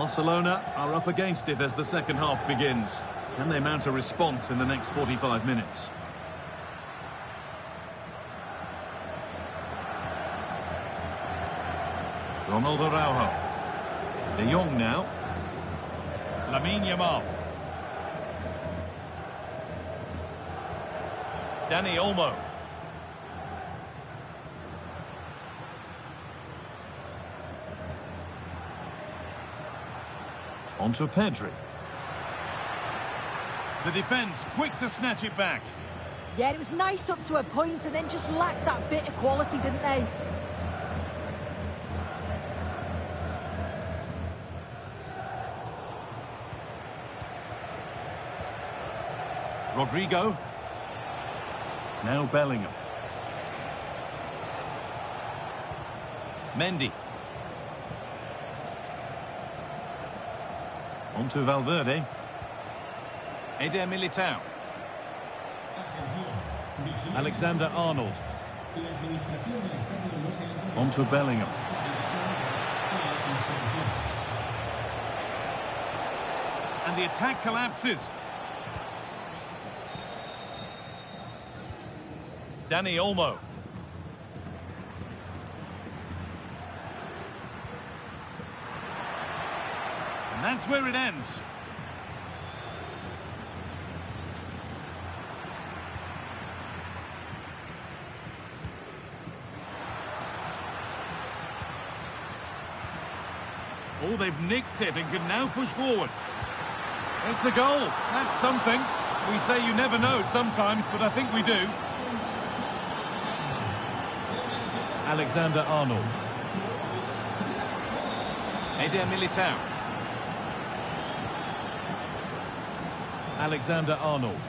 Barcelona are up against it as the second half begins. Can they mount a response in the next 45 minutes? Ronald Araujo. De Jong now. Lamine Yamal. Dani Olmo. On to Pedri. The defence quick to snatch it back. Yeah, it was nice up to a point and then just lacked that bit of quality, didn't they? Rodrigo. Now Bellingham. Mendy. On to Valverde. Eder Militao. Alexander-Arnold. On to Bellingham. And the attack collapses. Dani Olmo. And that's where it ends. Oh, they've nicked it and can now push forward. It's a goal. That's something. We say you never know sometimes, but I think we do. Alexander-Arnold. Eder Militao. Alexander-Arnold.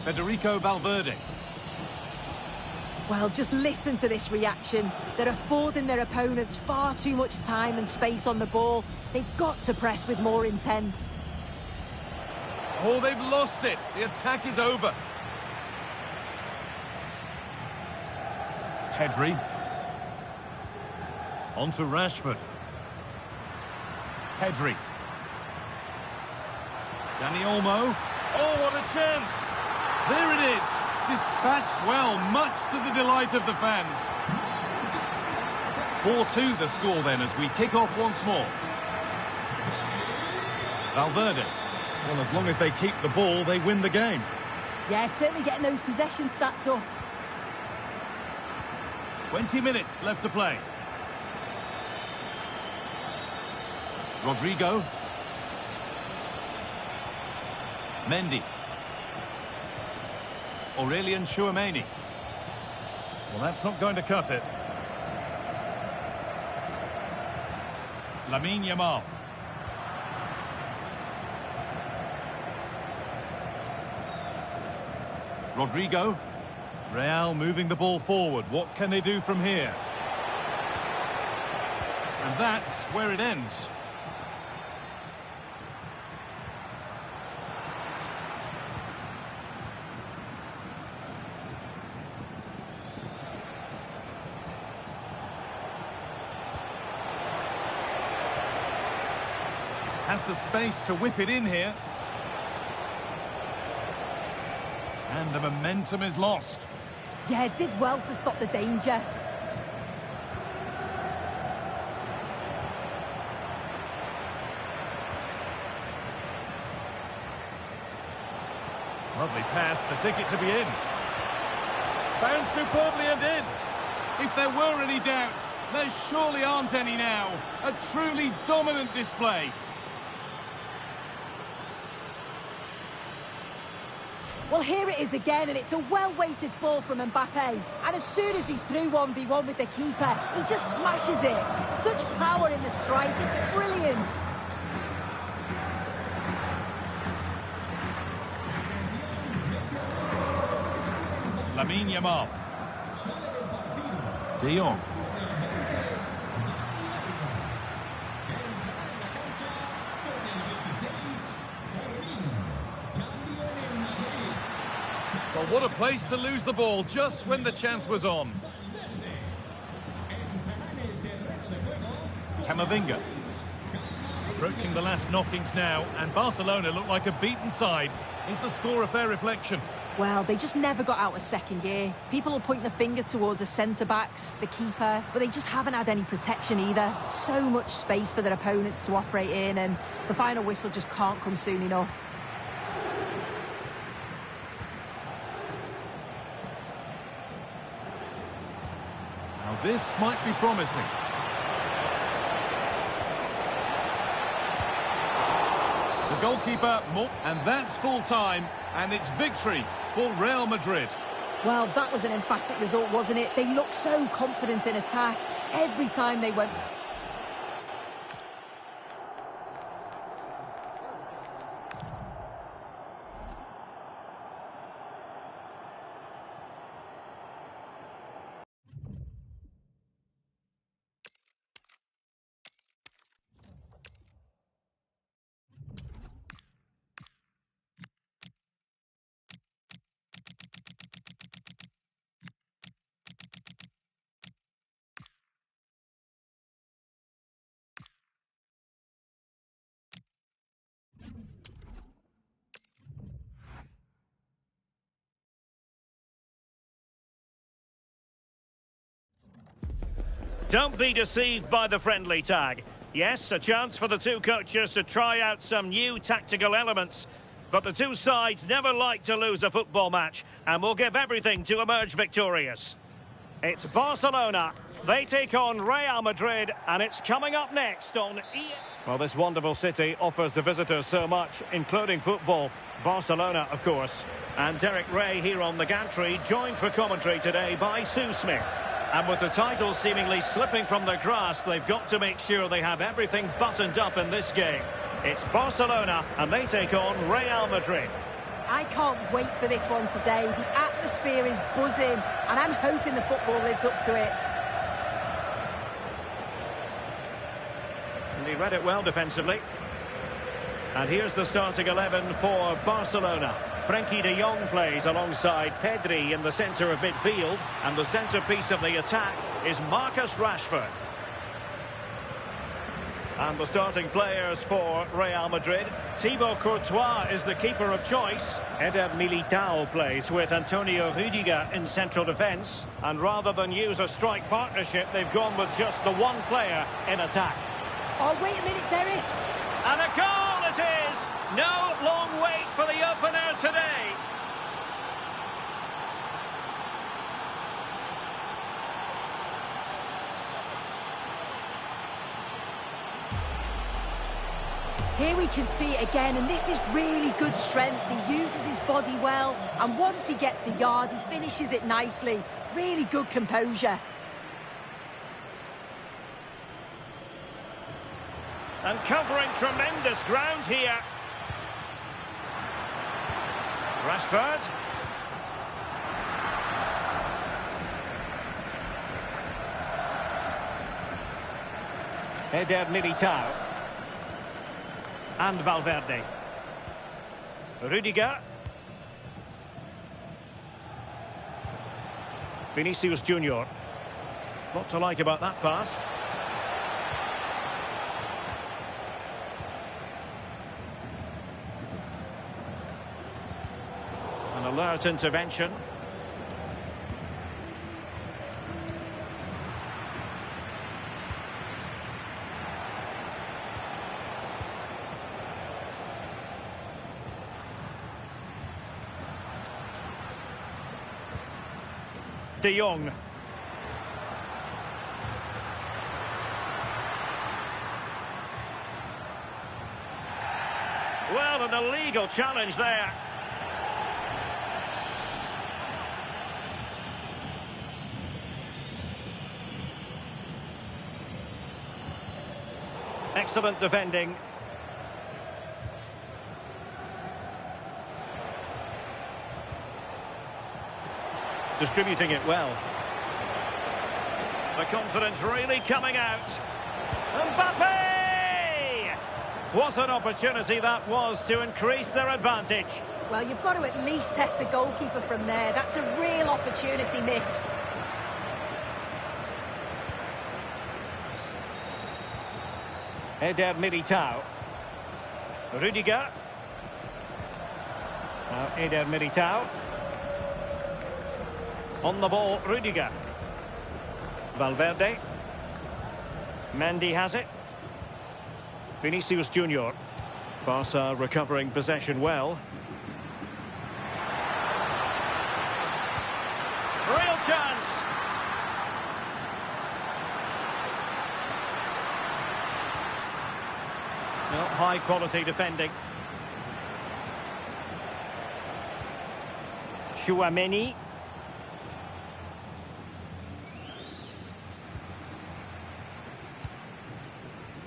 Federico Valverde. Well, just listen to this reaction. They're affording their opponents far too much time and space on the ball. They've got to press with more intent. Oh, they've lost it. The attack is over. Pedri. On to Rashford. Pedri. Dani Olmo. Oh, what a chance! There it is. Dispatched well, much to the delight of the fans. 4-2 the score then as we kick off once more. Valverde. Well, as long as they keep the ball, they win the game. Yeah, certainly getting those possession stats up. 20 minutes left to play. Rodrigo. Mendy. Aurelien Tchouameni. Well, that's not going to cut it. Lamine Yamal. Rodrigo. Real moving the ball forward. What can they do from here? And that's where it ends. Has the space to whip it in here. And the momentum is lost. Yeah, did well to stop the danger. Lovely pass, the ticket to be in. Found superbly and in. If there were any doubts, there surely aren't any now. A truly dominant display. Well, here it is again, and it's a well-weighted ball from Mbappe. And as soon as he's through 1v1 with the keeper, he just smashes it. Such power in the strike, it's brilliant. Lamine Yamal. De Jong. Well, what a place to lose the ball just when the chance was on. Camavinga. Approaching the last knockings now, and Barcelona look like a beaten side. Is the score a fair reflection? Well, they just never got out of second gear. People will point the finger towards the centre-backs, the keeper, but they just haven't had any protection either. So much space for their opponents to operate in, and the final whistle just can't come soon enough. Now this might be promising. The goalkeeper, and that's full time, and it's victory for Real Madrid. Well, that was an emphatic result, wasn't it? They looked so confident in attack every time they went. Don't be deceived by the friendly tag. Yes, a chance for the two coaches to try out some new tactical elements. But the two sides never like to lose a football match and will give everything to emerge victorious. It's Barcelona. They take on Real Madrid, and it's coming up next on Well, this wonderful city offers the visitors so much, including football. Barcelona, of course. And Derek Ray here on the gantry, joined for commentary today by Sue Smith. And with the title seemingly slipping from their grasp, they've got to make sure they have everything buttoned up in this game. It's Barcelona, and they take on Real Madrid. I can't wait for this one today. The atmosphere is buzzing, and I'm hoping the football lives up to it. And he read it well defensively. And here's the starting 11 for Barcelona. Frenkie de Jong plays alongside Pedri in the centre of midfield, and the centrepiece of the attack is Marcus Rashford. And the starting players for Real Madrid. Thibaut Courtois is the keeper of choice. Eder Militao plays with Antonio Rüdiger in central defence. And rather than use a strike partnership, they've gone with just the one player in attack. Oh, wait a minute, Derek. And a goal it is! No long wait for the opener today. Here we can see it again, and this is really good strength. He uses his body well, and once he gets a yard, he finishes it nicely. Really good composure. And covering tremendous ground here. Rashford. Eder Militao. And Valverde. Rüdiger. Vinicius Junior. Lot to like about that pass. An alert intervention. De Jong. Well, an illegal challenge there. Excellent defending. Distributing it well. The confidence really coming out. Mbappe! What an opportunity that was to increase their advantage. Well, you've got to at least test the goalkeeper from there. That's a real opportunity missed. Eder Militao. Rudiger. Now Eder Militao. On the ball, Rudiger. Valverde. Mendy has it. Vinicius Junior. Barca recovering possession well. Real chance. No, high quality defending. Tchouaméni.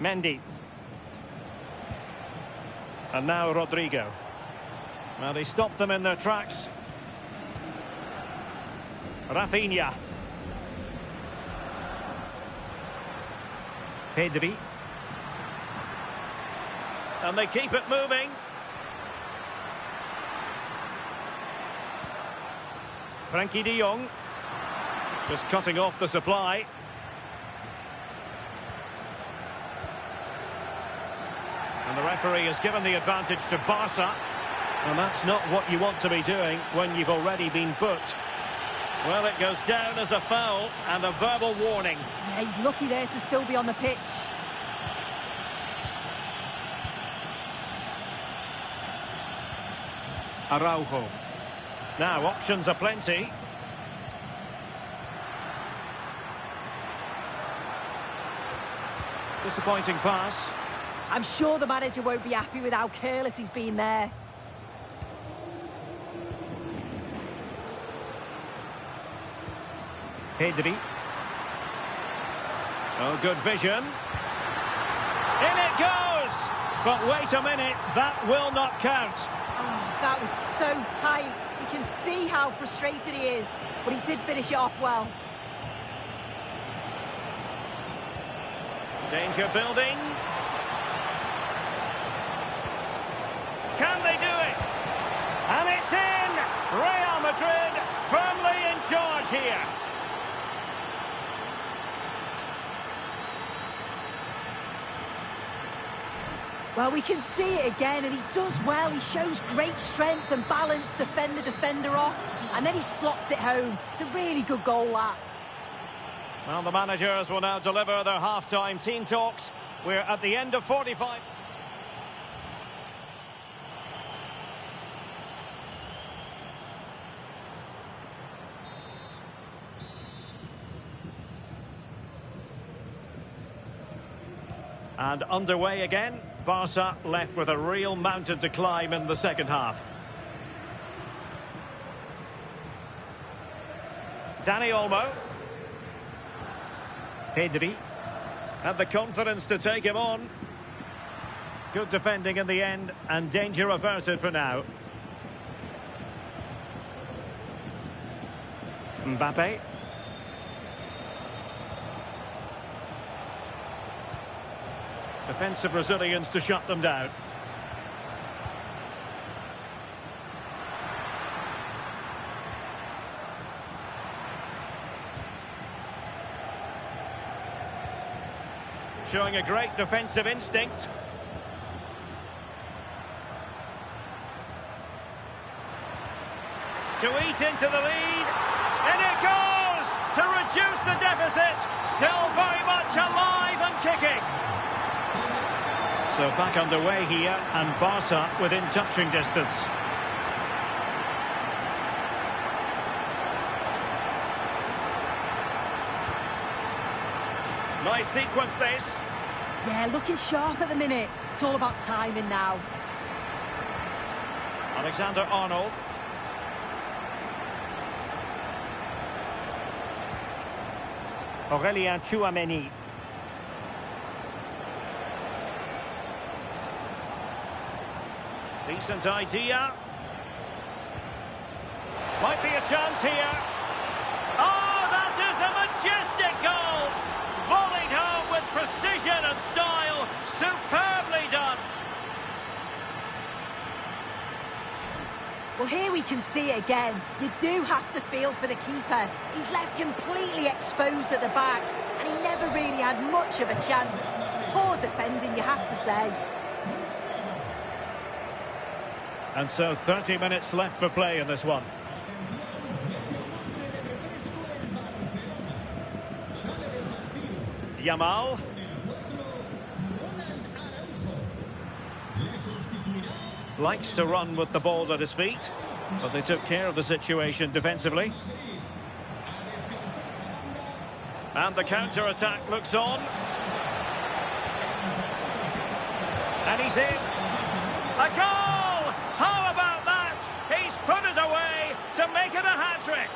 Mendy. And now Rodrigo. Well, they stopped them in their tracks. Rafinha. Pedri. And they keep it moving. Frankie de Jong. Just cutting off the supply. And the referee has given the advantage to Barca. And that's not what you want to be doing when you've already been booked. Well, it goes down as a foul and a verbal warning. Yeah, he's lucky there to still be on the pitch. Araujo. Now, options are plenty. Disappointing pass. I'm sure the manager won't be happy with how careless he's been there. Pedri. Oh, good vision. In it goes! But wait a minute, that will not count. Oh, that was so tight. You can see how frustrated he is, but he did finish it off well. Danger building. Can they do it? And it's in! Real Madrid firmly in charge here. Well, we can see it again, and he does well. He shows great strength and balance to fend the defender off, and then he slots it home. It's a really good goal, that. Well, the managers will now deliver their half-time team talks. We're at the end of 45. And underway again. Barca left with a real mountain to climb in the second half. Dani Olmo. Pedri. Had the confidence to take him on. Good defending in the end, and danger averted for now. Mbappe. Defensive Brazilians to shut them down. Showing a great defensive instinct. To eat into the lead. And it goes to reduce the deficit. Still very much alive and kicking. So back underway here, and Barca within touching distance. Nice sequence this. Yeah, looking sharp at the minute. It's all about timing now. Alexander-Arnold. Aurélien Tchouaméni. Decent idea. Might be a chance here. Oh, that is a majestic goal! Volleyed home with precision and style. Superbly done. Well, here we can see it again. You do have to feel for the keeper. He's left completely exposed at the back, and he never never really had much of a chance. Poor defending, you have to say. And so 30 minutes left for play in this one. Yamal. Likes to run with the ball at his feet, but they took care of the situation defensively. And the counter-attack looks on. And he's in. A goal! How about that? He's put it away to make it a hat-trick.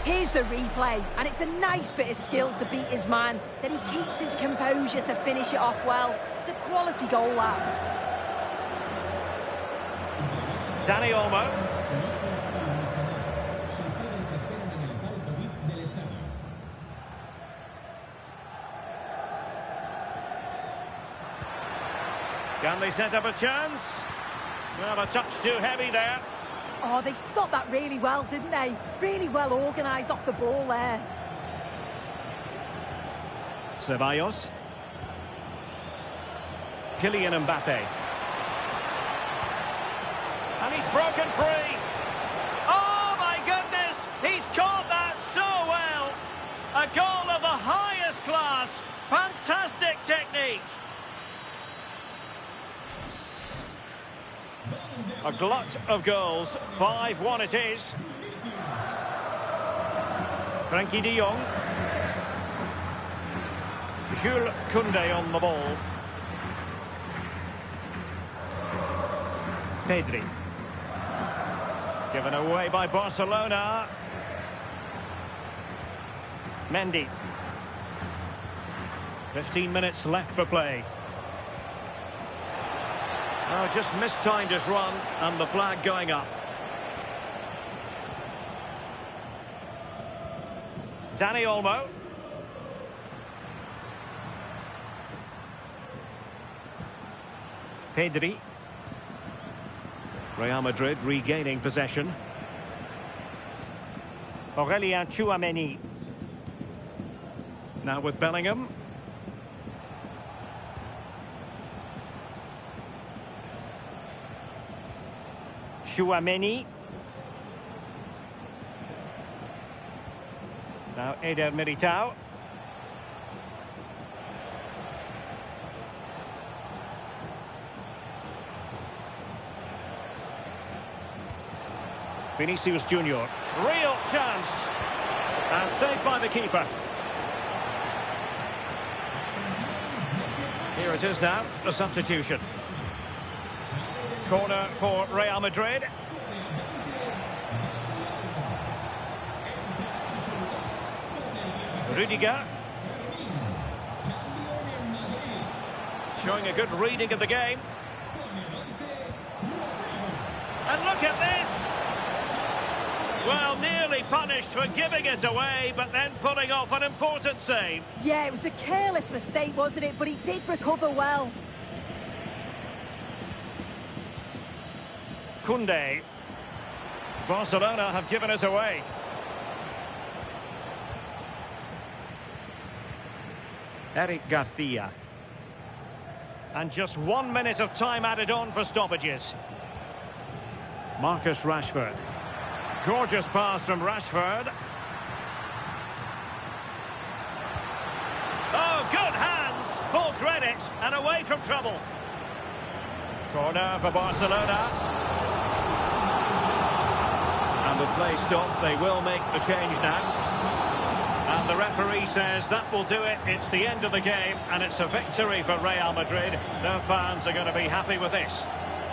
Here's the replay, and it's a nice bit of skill to beat his man. Then he keeps his composure to finish it off well. It's a quality goal, that. Dani Olmo. Can they set up a chance? Well, a touch too heavy there. Oh, they stopped that really well, didn't they? Really well organised off the ball there. Ceballos. Kylian Mbappe. And he's broken free. Oh, my goodness! He's caught that so well! A goal of the highest class. Fantastic technique. A glut of goals. 5-1 it is. Frankie de Jong. Jules Koundé on the ball. Pedri. Given away by Barcelona. Mendy. 15 minutes left for play. Oh, just mistimed his run, and the flag going up. Dani Olmo. Pedri. Real Madrid regaining possession. Aurélien Tchouaméni. Now with Bellingham. Tchouaméni. Now Eder Militao. Vinicius Junior. Real chance. And saved by the keeper. Here it is now, the substitution. Corner for Real Madrid. Rudiger. Showing a good reading of the game. And look at this! Well, nearly punished for giving it away, but then pulling off an important save. Yeah, it was a careless mistake, wasn't it? But he did recover well. Koundé. Barcelona have given us away. Eric Garcia. And just 1 minute of time added on for stoppages. Marcus Rashford. Gorgeous pass from Rashford. Oh, good hands. Full credit and away from trouble. Corner for Barcelona. And the play stopped. They will make the change now. And the referee says that will do it. It's the end of the game, and it's a victory for Real Madrid. Their fans are going to be happy with this.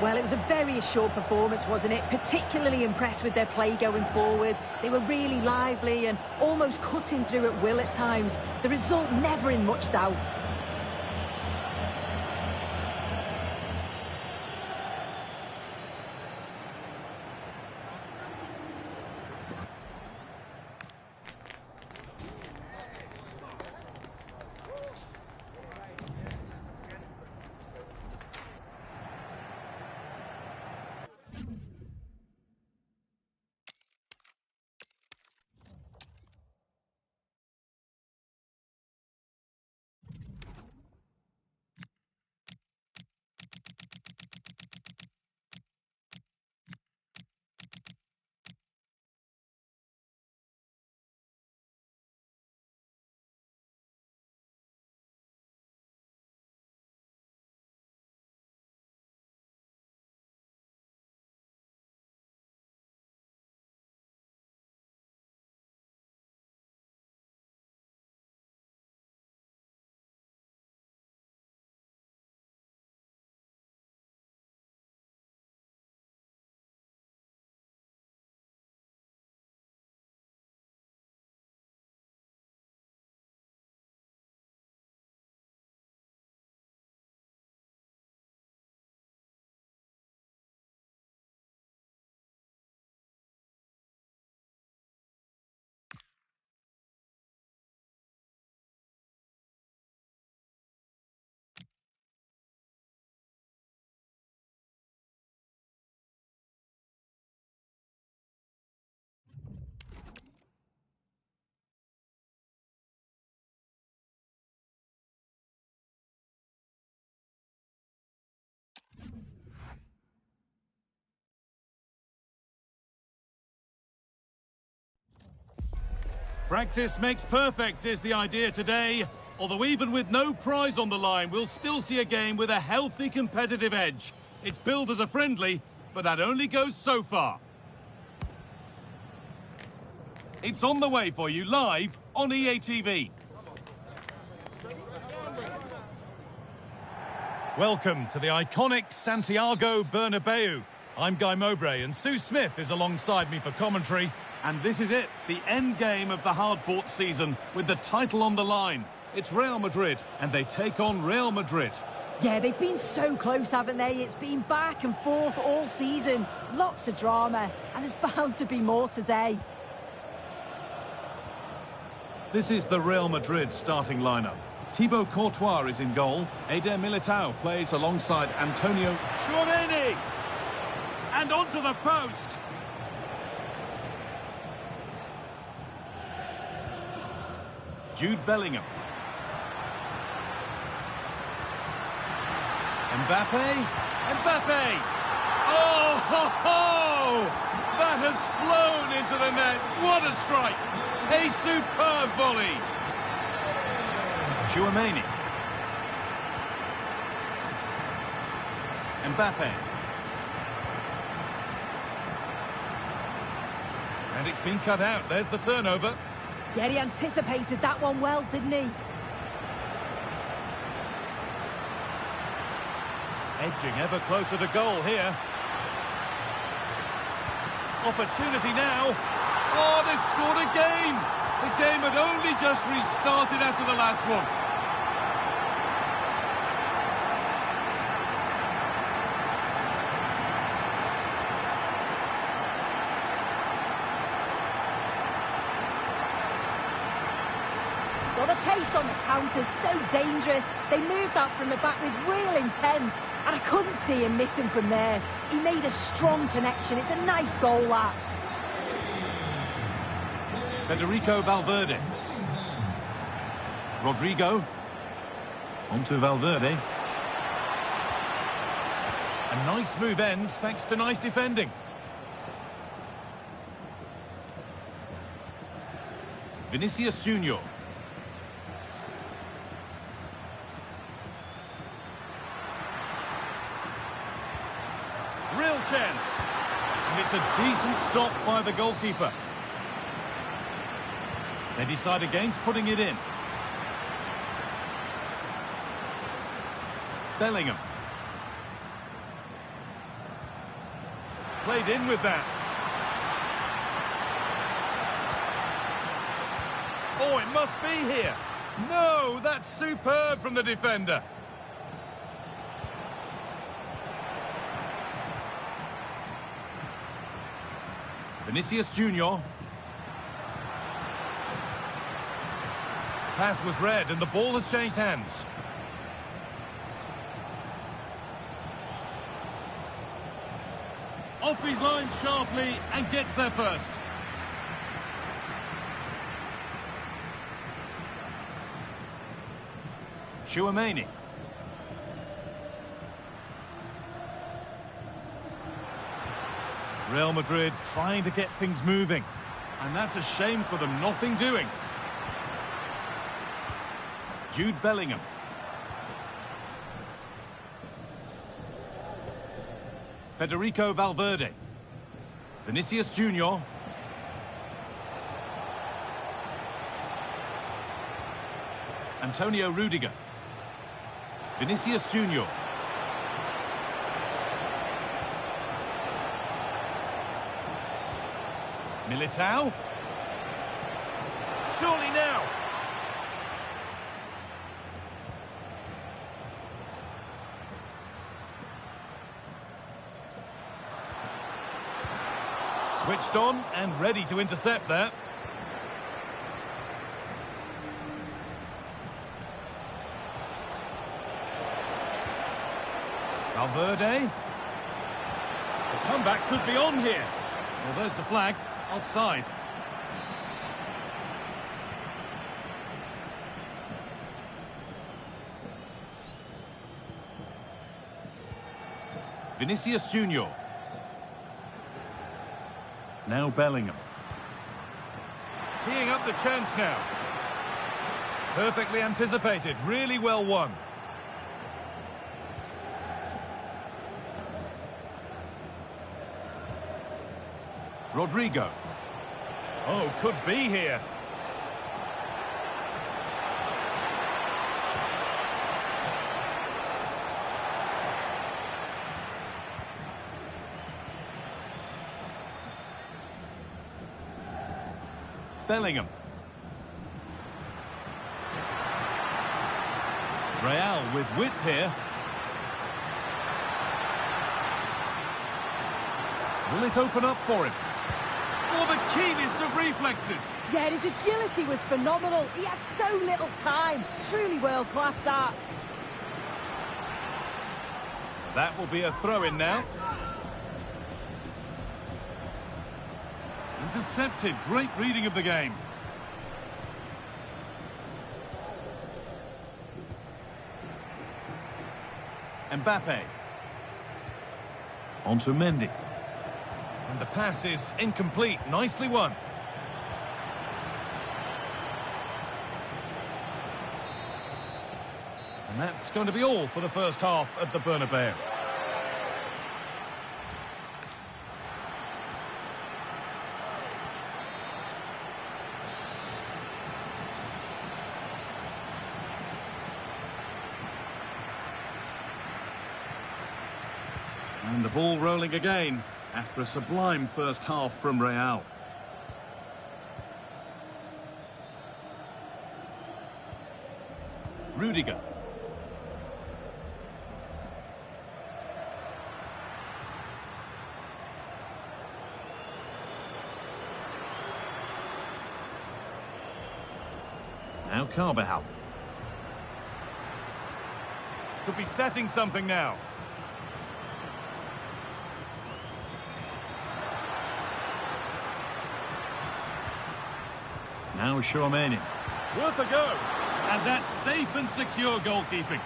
Well, it was a very assured performance, wasn't it? Particularly impressed with their play going forward. They were really lively and almost cutting through at will at times. The result never in much doubt. Practice makes perfect is the idea today. Although even with no prize on the line, we'll still see a game with a healthy competitive edge. It's billed as a friendly, but that only goes so far. It's on the way for you live on EA TV. Welcome to the iconic Santiago Bernabeu. I'm Guy Mowbray and Sue Smith is alongside me for commentary. And this is it, the end game of the hard-fought season with the title on the line. It's Real Madrid and they take on Real Madrid. Yeah, they've been so close, haven't they? It's been back and forth all season. Lots of drama, and there's bound to be more today. This is the Real Madrid starting lineup. Thibaut Courtois is in goal. Eder Militao plays alongside Antonio Tchouameni. And onto the post. Jude Bellingham. Mbappe! Oh, ho, ho! That has flown into the net. What a strike! A superb volley. Tchouameni. Mbappe. And it's been cut out. There's the turnover. Yeah, he anticipated that one well, didn't he? Edging ever closer to goal here. Opportunity now. Oh, they've scored again. The game had only just restarted after the last one. Well, the pace on the counter's so dangerous. They moved that from the back with real intent. And I couldn't see him missing from there. He made a strong connection. It's a nice goal, that. Federico Valverde. Rodrigo. Onto Valverde. A nice move ends thanks to nice defending. Vinicius Junior. Real chance. And it's a decent stop by the goalkeeper. They decide against putting it in. Bellingham. Played in with that. Oh, it must be here. No, that's superb from the defender. Vinicius Junior. Pass was read and the ball has changed hands. Off his line sharply and gets there first. Tchouameni. Real Madrid trying to get things moving. And that's a shame for them, nothing doing. Jude Bellingham. Federico Valverde. Vinicius Junior. Antonio Rudiger. Vinicius Junior. Militao. Surely now. Switched on and ready to intercept there. Valverde. The comeback could be on here. Well, there's the flag. Offside. Vinicius Junior. Now Bellingham. Teeing up the chance now. Perfectly anticipated, really well won. Rodrigo. Oh, could be here. Bellingham. Real with width here. Will it open up for him? Oh, the keenest of reflexes. Yeah, his agility was phenomenal. He had so little time. Truly world-class, that. That will be a throw-in now. Intercepted. Great reading of the game. Mbappe. On to Mendy. And the pass is incomplete. Nicely won. And that's going to be all for the first half at the Bernabeu. And the ball rolling again after a sublime first half from Real. Rudiger. Now Carvajal. Could be setting something now. Now Tchouaméni. Worth a go. And that's safe and secure goalkeeping.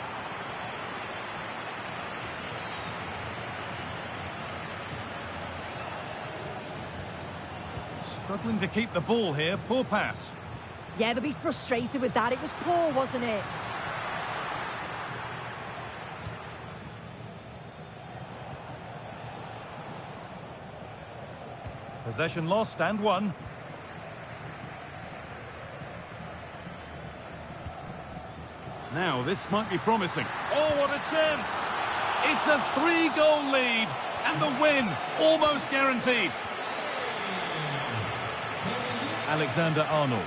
Struggling to keep the ball here. Poor pass. Yeah, they'll be frustrated with that. It was poor, wasn't it? Possession lost and won. Now, this might be promising. Oh, what a chance! It's a 3-goal lead, and the win almost guaranteed. Alexander-Arnold.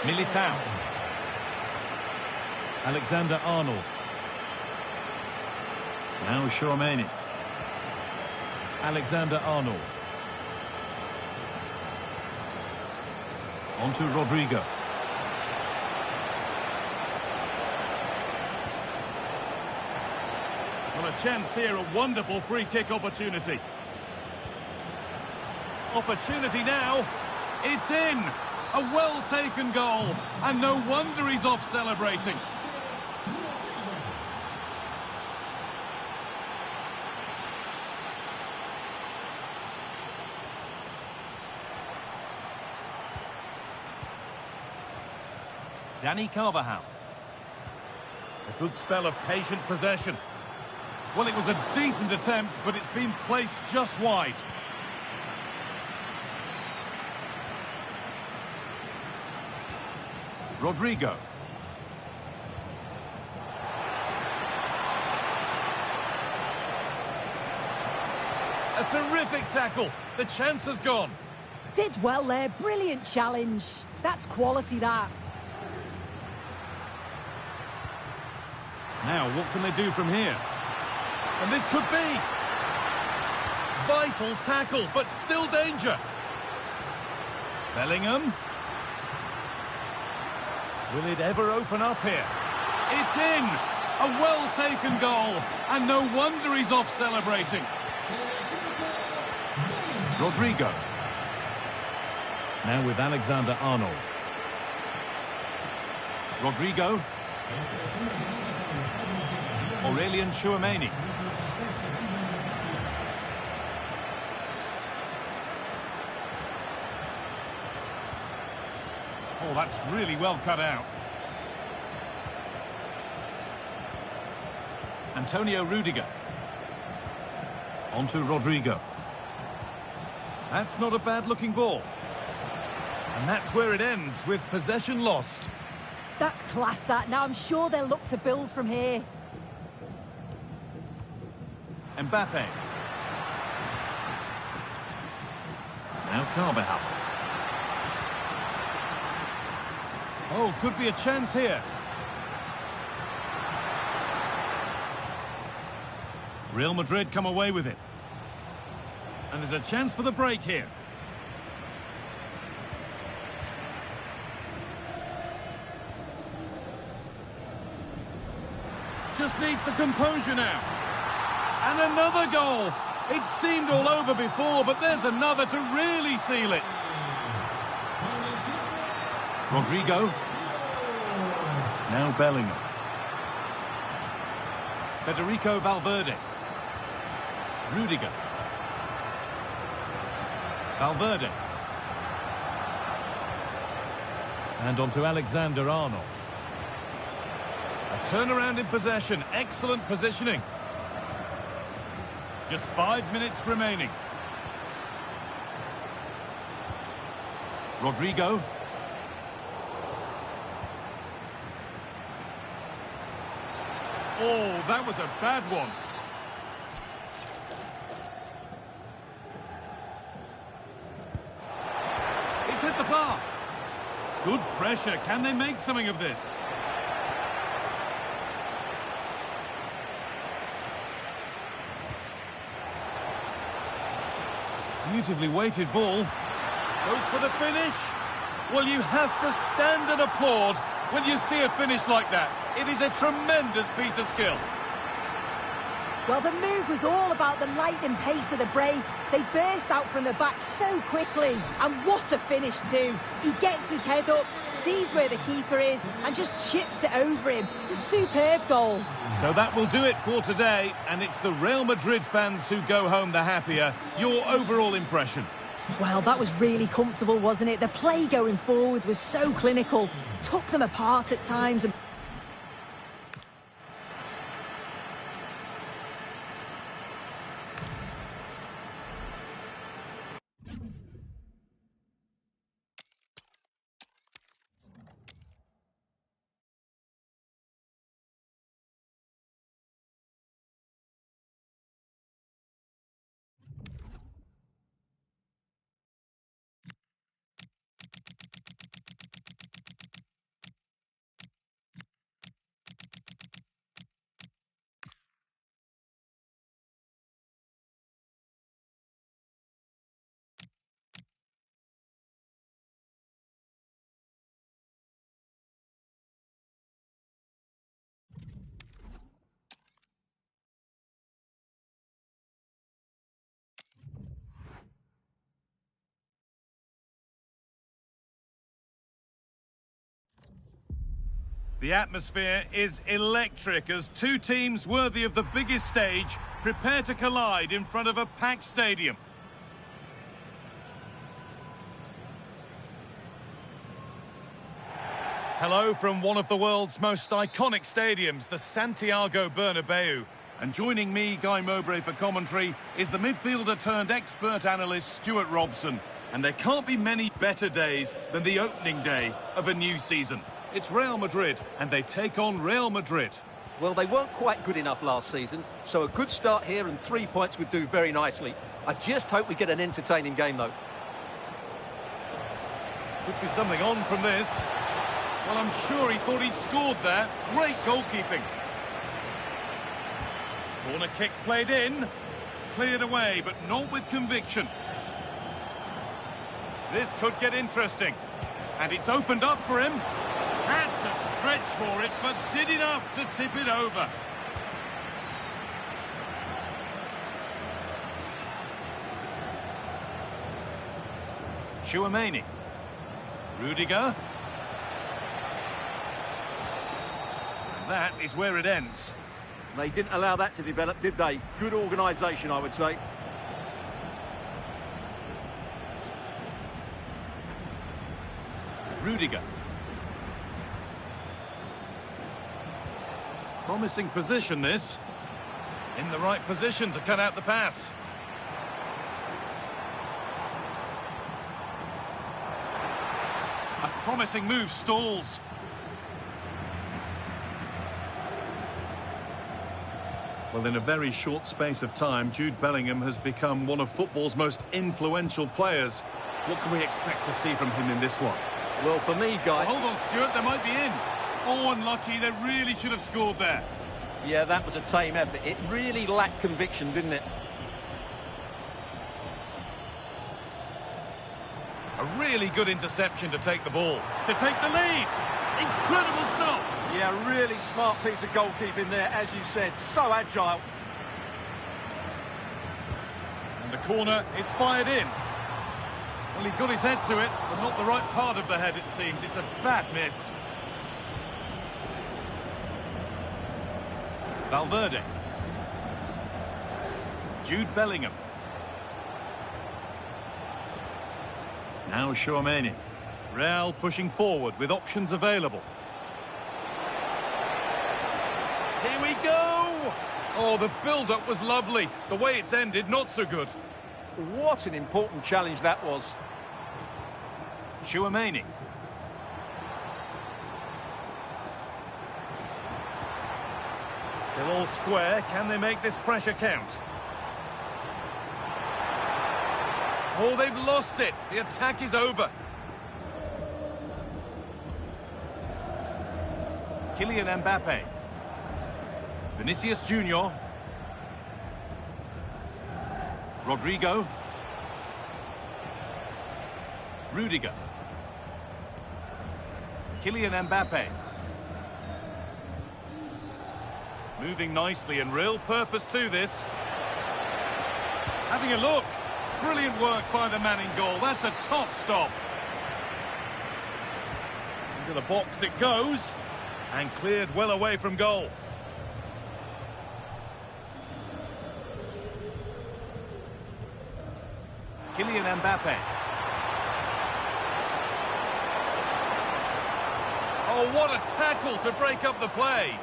Militao. Alexander-Arnold. Now Tchouaméni. Alexander-Arnold. On to Rodrigo. Well, a chance here, a wonderful free kick opportunity. Opportunity now. It's in. A well-taken goal. And no wonder he's off celebrating. Dani Carvajal. A good spell of patient possession. Well, it was a decent attempt, but it's been placed just wide. Rodrigo. A terrific tackle. The chance has gone. Did well there. Brilliant challenge. That's quality, that. Now, what can they do from here? And this could be. Vital tackle, but still danger. Bellingham. Will it ever open up here? It's in! A well-taken goal, and no wonder he's off celebrating. Rodrigo. Now with Alexander-Arnold. Rodrigo. Aurelien Tchouaméni. Oh, that's really well cut out. Antonio Rudiger. On to Rodrigo. That's not a bad-looking ball. And that's where it ends, with possession lost. That's class, that. Now I'm sure they'll look to build from here. Mbappe. Now Carvajal. Oh, could be a chance here. Real Madrid come away with it. And there's a chance for the break here. Just needs the composure now. And another goal. It seemed all over before, but there's another to really seal it. Rodrigo. Now Bellingham. Federico Valverde. Rudiger. Valverde. And on to Alexander-Arnold. A turnaround in possession. Excellent positioning. Just 5 minutes remaining. Rodrigo. Oh, that was a bad one. It's hit the bar. Good pressure. Can they make something of this? Beautifully weighted ball. Goes for the finish. Well, you have to stand and applaud when you see a finish like that. It is a tremendous piece of skill. Well, the move was all about the lightning pace of the break. They burst out from the back so quickly. And what a finish too. He gets his head up, sees where the keeper is, and just chips it over him. It's a superb goal. So that will do it for today. And it's the Real Madrid fans who go home the happier. Your overall impression? Well, that was really comfortable, wasn't it? The play going forward was so clinical. Took them apart at times. The atmosphere is electric as two teams worthy of the biggest stage prepare to collide in front of a packed stadium. Hello from one of the world's most iconic stadiums, the Santiago Bernabeu. And joining me, Guy Mowbray, for commentary is the midfielder turned expert analyst Stuart Robson. And there can't be many better days than the opening day of a new season. It's Real Madrid, and they take on Real Madrid. Well, they weren't quite good enough last season, so a good start here and 3 points would do very nicely. I just hope we get an entertaining game, though. Could be something on from this. Well, I'm sure he thought he'd scored there. Great goalkeeping. Corner kick played in. Cleared away, but not with conviction. This could get interesting. And it's opened up for him. Had to stretch for it, but did enough to tip it over. Tchouaméni. Rudiger. And that is where it ends. They didn't allow that to develop, did they? Good organisation, I would say. Rudiger. Promising position, this. In the right position to cut out the pass. A promising move stalls. Well, in a very short space of time, Jude Bellingham has become one of football's most influential players. What can we expect to see from him in this one? Well, for me, Guy... Hold on, Stuart, they might be in. Oh, unlucky, they really should have scored there. Yeah, that was a tame effort. It really lacked conviction, didn't it? A really good interception to take the ball. To take the lead. Incredible stop. Yeah, really smart piece of goalkeeping there, as you said. So agile. And the corner is fired in. Well, he got his head to it, but not the right part of the head, it seems. It's a bad miss. Valverde. Jude Bellingham. Now Tchouaméni. Real pushing forward with options available. Here we go! Oh, the build-up was lovely. The way it's ended, not so good. What an important challenge that was. Tchouaméni. Still all square. Can they make this pressure count? Oh, they've lost it. The attack is over. Kylian Mbappe. Vinicius Junior. Rodrigo. Rudiger. Kylian Mbappe. Moving nicely and real purpose to this. Having a look. Brilliant work by the man in goal. That's a top stop. Into the box it goes. And cleared well away from goal. Kylian Mbappe. Oh, what a tackle to break up the play.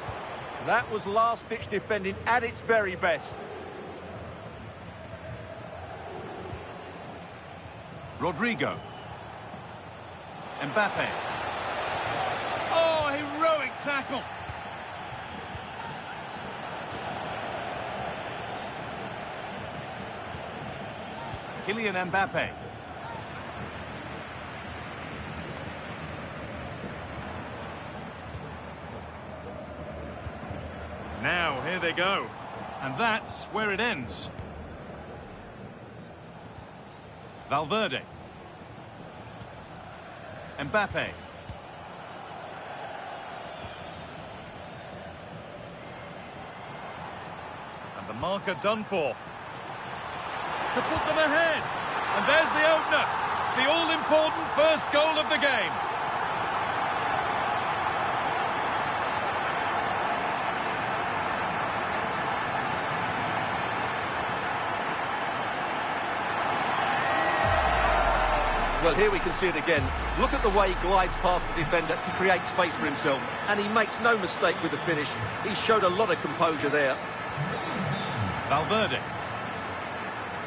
That was last-ditch defending at its very best. Rodrigo. Mbappe. Oh, heroic tackle. Kylian Mbappe. Now, here they go. And that's where it ends. Valverde. Mbappe. And the marker done for. To put them ahead. And there's the opener. The all-important first goal of the game. Well, here we can see it again. Look at the way he glides past the defender to create space for himself. And he makes no mistake with the finish. He showed a lot of composure there. Valverde.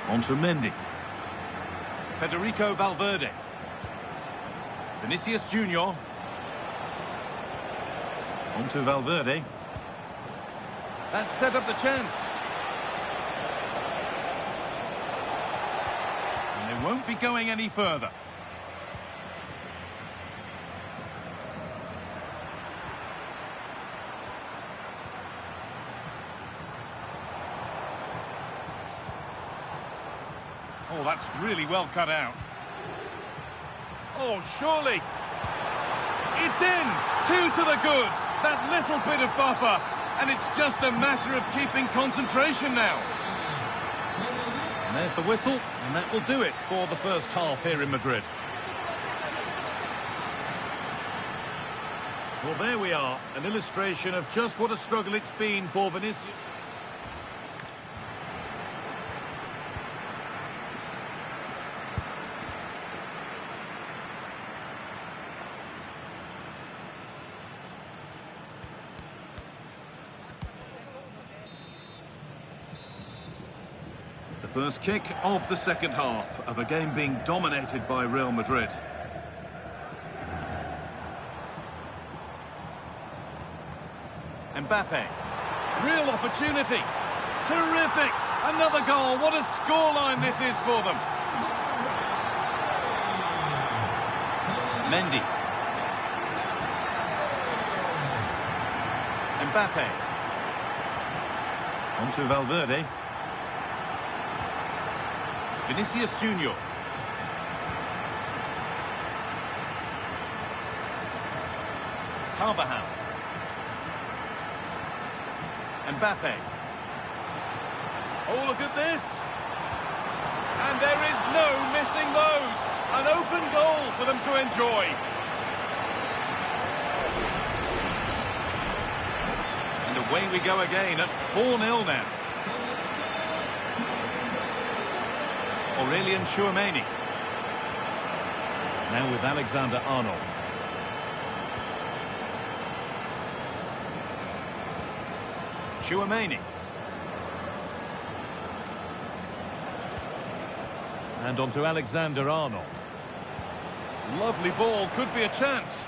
On to Mendy. Federico Valverde. Vinicius Junior. On to Valverde. That set up the chance. And they won't be going any further. Oh, that's really well cut out. Oh, surely. It's in. 2 to the good. That little bit of buffer. And it's just a matter of keeping concentration now. And there's the whistle. And that will do it for the first half here in Madrid. Well, there we are. An illustration of just what a struggle it's been for Vinicius. First kick of the second half of a game being dominated by Real Madrid. Mbappe. Real opportunity. Terrific. Another goal. What a scoreline this is for them. Mendy. Mbappe. On to Valverde. Vinicius Junior. Carvajal. Mbappe. Oh, look at this. And there is no missing those. An open goal for them to enjoy. And away we go again at 4-0 now. Aurelien Tchouameni. Now with Alexander-Arnold. Tchouameni. And on to Alexander-Arnold. Lovely ball, could be a chance.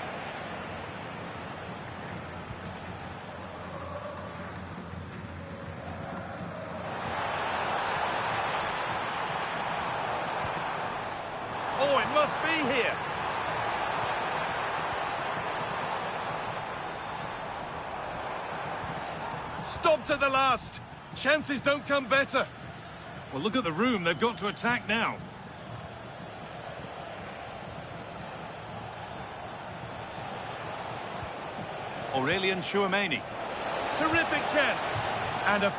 Oh, it must be here. Stopped at the last. Chances don't come better. Well, look at the room. They've got to attack now. Aurelien Tchouameni. Terrific chance. And a...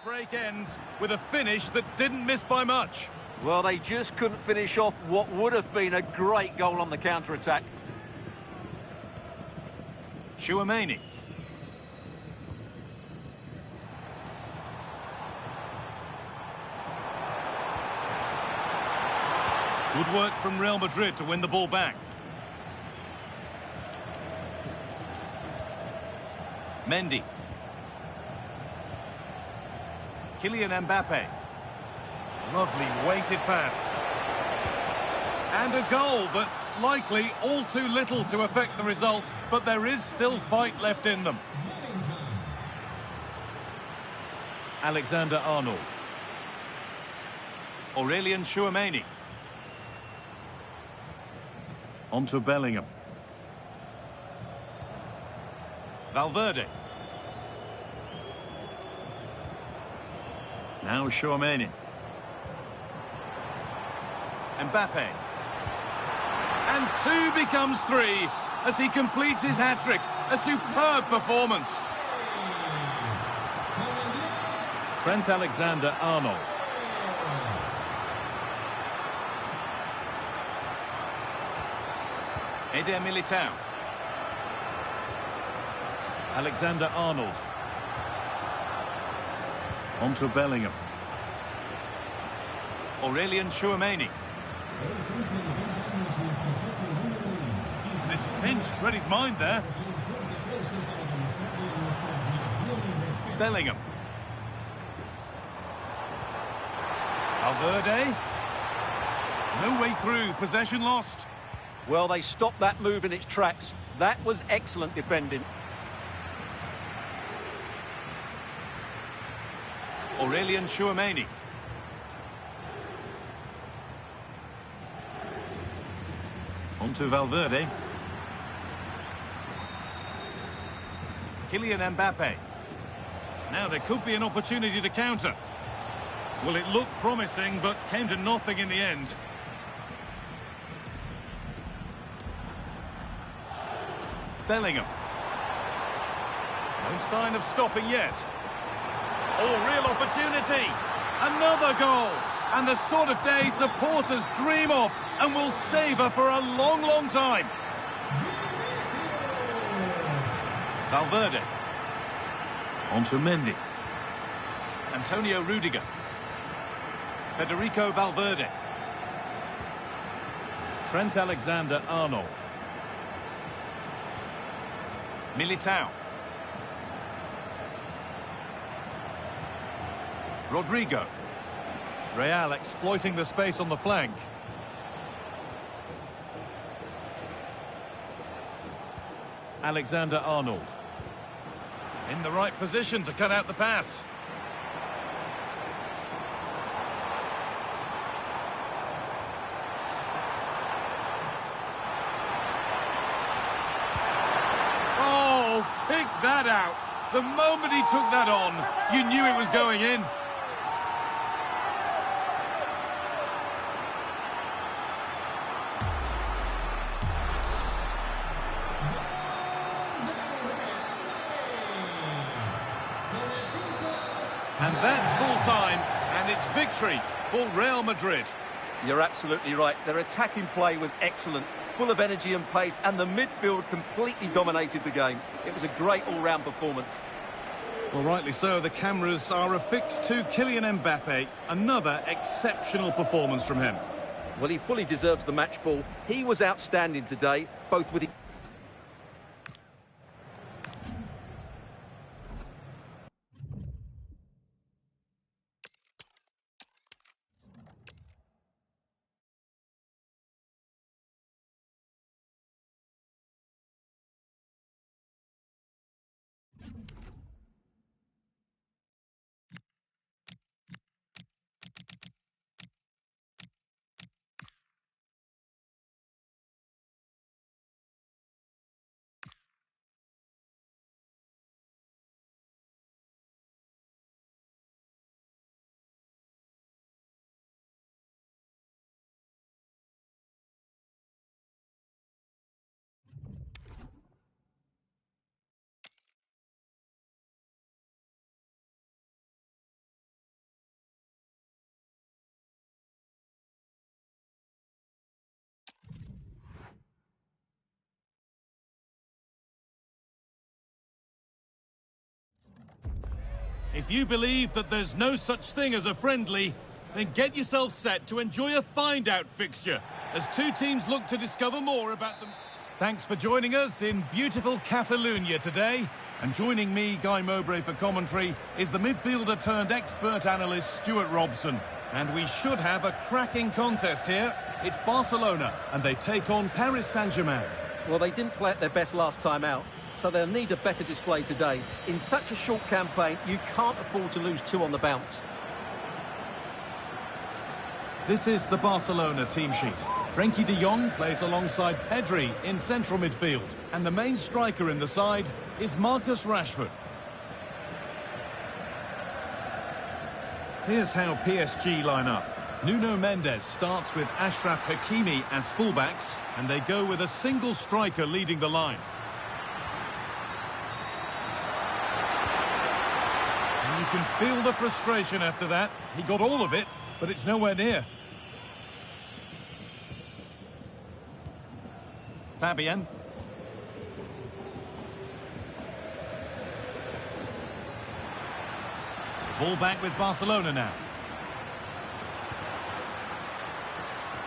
break ends with a finish that didn't miss by much. Well, they just couldn't finish off what would have been a great goal on the counter-attack. Tchouameni. Good work from Real Madrid to win the ball back. Mendy. Kylian Mbappe. Lovely weighted pass. And a goal that's likely all too little to affect the result, but there is still fight left in them. Alexander-Arnold. Aurelien Tchouameni. On to Bellingham. Valverde. Now Tchouameni. Mbappe. And 2 becomes 3 as he completes his hat-trick. A superb performance. Trent Alexander-Arnold. Eder Militao. Alexander-Arnold. On to Bellingham. Aurelien Tchouameni. It's pinched, read his mind there. Bellingham. Valverde. No way through, possession lost. Well, they stopped that move in its tracks. That was excellent defending. Aurelien Tchouameni. On to Valverde. Kylian Mbappe. Now there could be an opportunity to counter. Well, it looked promising, but came to nothing in the end. Bellingham. No sign of stopping yet. Oh, real opportunity. Another goal. And the sort of day supporters dream of and will savour for a long, long time. Valverde. On to Mendy. Antonio Rudiger. Federico Valverde. Trent Alexander-Arnold. Militao. Rodrigo. Real exploiting the space on the flank. Alexander-Arnold. In the right position to cut out the pass. Oh, pick that out. The moment he took that on, you knew it was going in. And that's full-time, and it's victory for Real Madrid. You're absolutely right. Their attacking play was excellent, full of energy and pace, and the midfield completely dominated the game. It was a great all-round performance. Well, rightly so. The cameras are affixed to Kylian Mbappe. Another exceptional performance from him. Well, he fully deserves the match ball. He was outstanding today, both with... If you believe that there's no such thing as a friendly, then get yourself set to enjoy a find-out fixture as two teams look to discover more about them. Thanks for joining us in beautiful Catalonia today. And joining me, Guy Mowbray, for commentary is the midfielder turned expert analyst Stuart Robson. And we should have a cracking contest here. It's Barcelona and they take on Paris Saint-Germain. Well, they didn't play at their best last time out, so they'll need a better display today. In such a short campaign, you can't afford to lose two on the bounce. This is the Barcelona team sheet. Frenkie de Jong plays alongside Pedri in central midfield. And the main striker in the side is Marcus Rashford. Here's how PSG line up. Nuno Mendes starts with Achraf Hakimi as fullbacks, and they go with a single striker leading the line. And you can feel the frustration after that. He got all of it, but it's nowhere near. Fabian. Ball back with Barcelona now.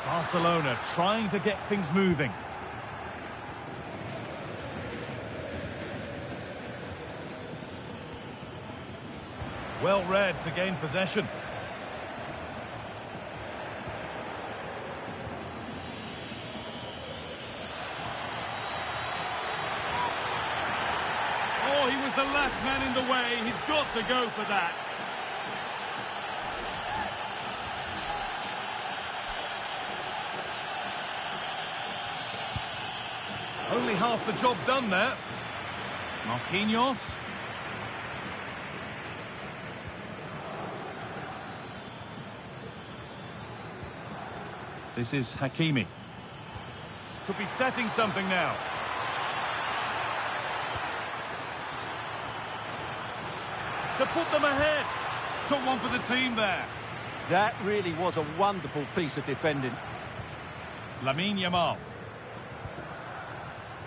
Barcelona trying to get things moving. Well read to gain possession. Oh, he was the last man in the way. He's got to go for that. Only half the job done there. Marquinhos. This is Hakimi. Could be setting something now. to put them ahead. Took one for the team there. That really was a wonderful piece of defending. Lamine Yamal.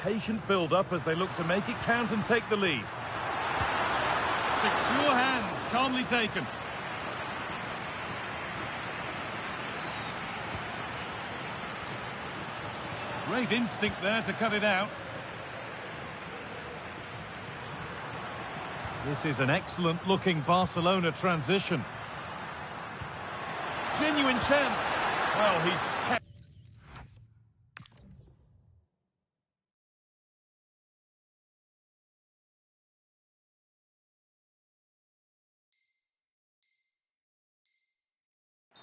Patient build-up as they look to make it count and take the lead. Secure hands, calmly taken. Great instinct there to cut it out. This is an excellent-looking Barcelona transition. Genuine chance. Well, he's kept...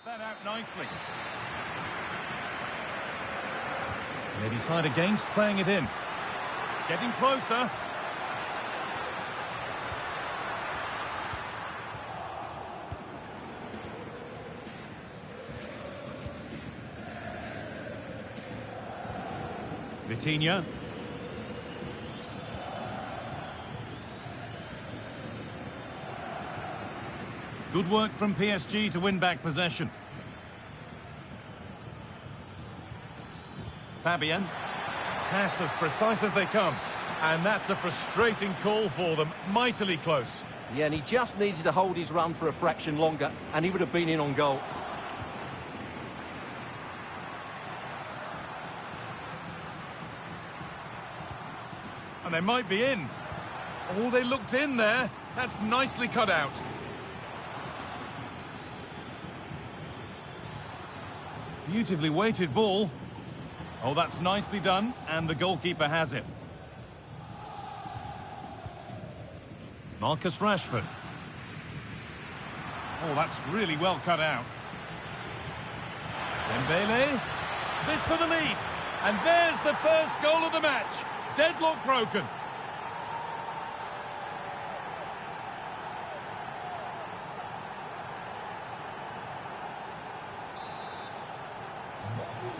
that out nicely. They decide against playing it in. Getting closer. Vitinha. Good work from PSG to win back possession. Fabian. Pass as precise as they come. And that's a frustrating call for them. Mightily close. Yeah, and he just needed to hold his run for a fraction longer, and he would have been in on goal. And they might be in. Oh, they looked in there. That's nicely cut out. Beautifully weighted ball. Oh, that's nicely done, and the goalkeeper has it. Marcus Rashford. Oh, that's really well cut out. Dembele. This for the lead. And there's the first goal of the match. Deadlock broken.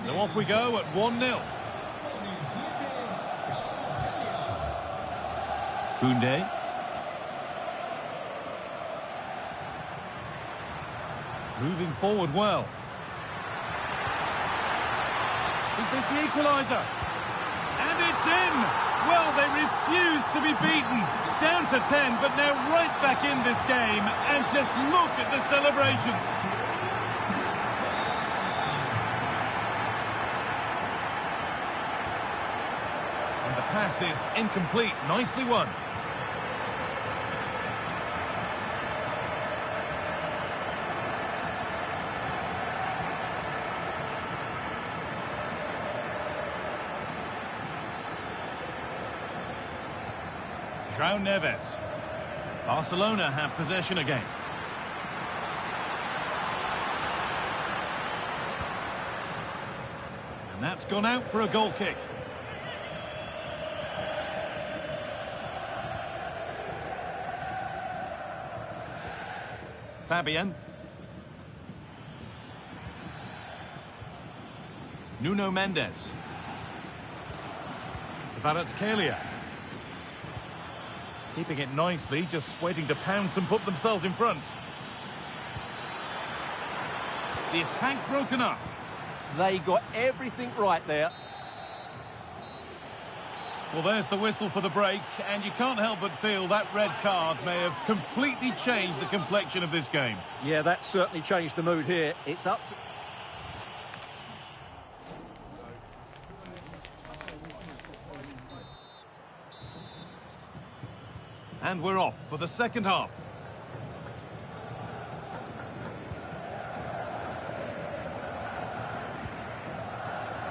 So off we go at 1-0. Koundé. Moving forward well. Is this the equaliser? And it's in! Well, they refuse to be beaten. Down to 10, but now right back in this game. And just look at the celebrations. And the pass is incomplete. Nicely won. João Neves. Barcelona have possession again. And that's gone out for a goal kick. Fabian. Nuno Mendes. Kvaratskhelia. Keeping it nicely, just waiting to pounce and put themselves in front. The attack broken up. They got everything right there. Well, there's the whistle for the break, and you can't help but feel that red card may have completely changed the complexion of this game. Yeah, that certainly changed the mood here. It's up to... And we're off for the second half.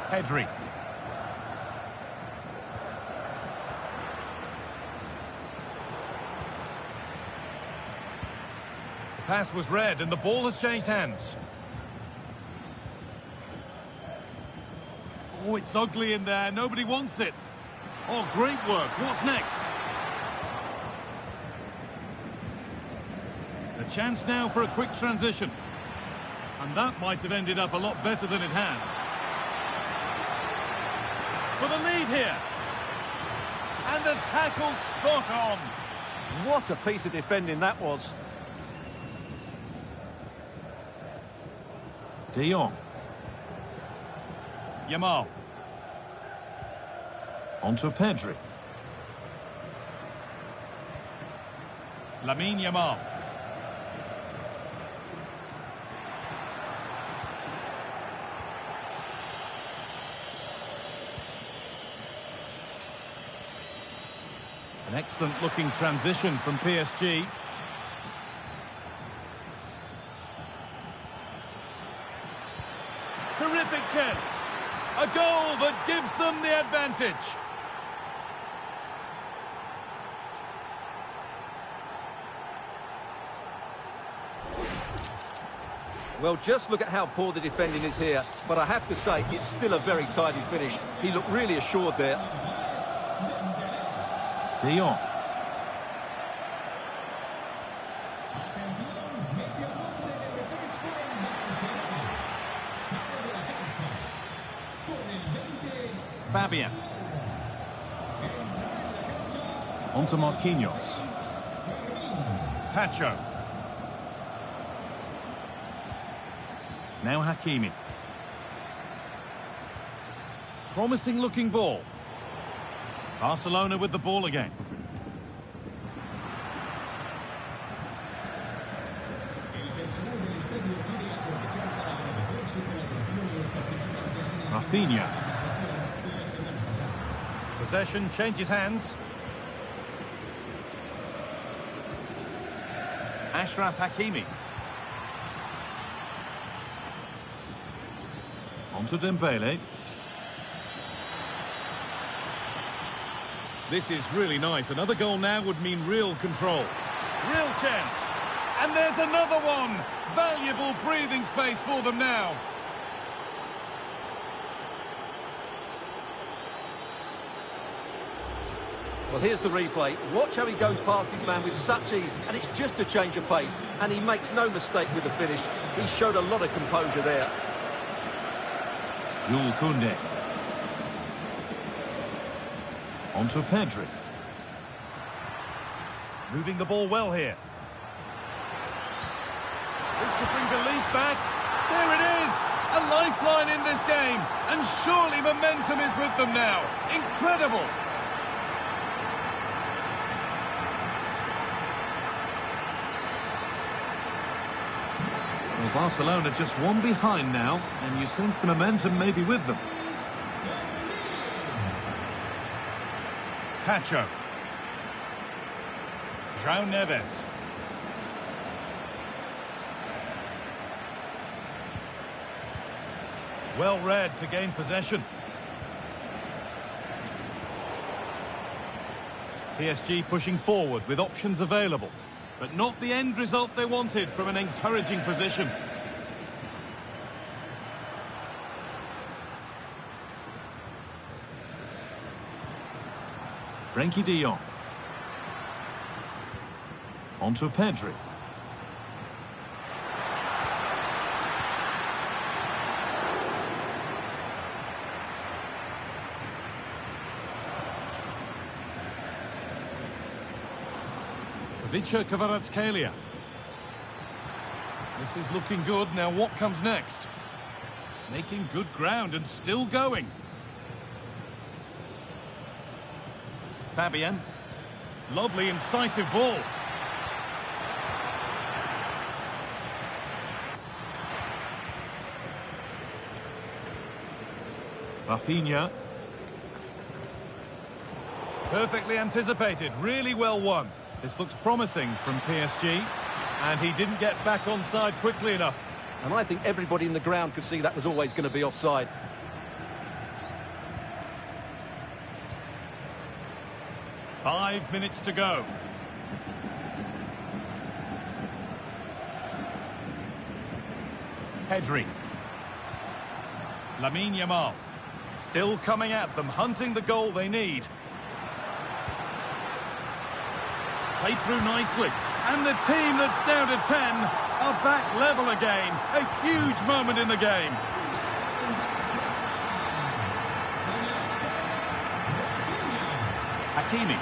Pedri. The pass was read and the ball has changed hands. Oh, it's ugly in there. Nobody wants it. Oh, great work. What's next? A chance now for a quick transition. And that might have ended up a lot better than it has. For the lead here. And the tackle spot on. What a piece of defending that was. De Jong. Yamal. Onto Pedri. Lamine Yamal. An excellent looking transition from PSG. Terrific chance. A goal that gives them the advantage. Well, just look at how poor the defending is here. But I have to say, it's still a very tidy finish. He looked really assured there. De Jong. Fabian. Onto Marquinhos. Pacho. Now Hakimi. Promising looking ball. Barcelona with the ball again. Rafinha. Possession changes hands. Ashraf Hakimi. Onto Dembele. This is really nice. Another goal now would mean real control. Real chance. And there's another one. Valuable breathing space for them now. Well, here's the replay. Watch how he goes past his man with such ease, and it's just a change of pace. And he makes no mistake with the finish. He showed a lot of composure there. Jules Koundé. Onto Pedri. Moving the ball well here. This could bring belief back. There it is! A lifeline in this game. And surely momentum is with them now. Incredible! Well, Barcelona just one behind now, and you sense the momentum may be with them. Pacho. João Neves. Well read to gain possession. PSG pushing forward with options available, but not the end result they wanted from an encouraging position. Frenkie de Jong. Onto Pedri. Vicha Kvaratskhelia. This is looking good. Now what comes next? Making good ground and still going. Fabian. Lovely, incisive ball. Rafinha. Perfectly anticipated. Really well won. This looks promising from PSG. And he didn't get back onside quickly enough. And I think everybody in the ground could see that was always going to be offside. Five minutes to go. Pedri. Lamine Yamal. Still coming at them, hunting the goal they need. Played through nicely. And the team that's down to 10 are back level again. A huge moment in the game. Hakimi.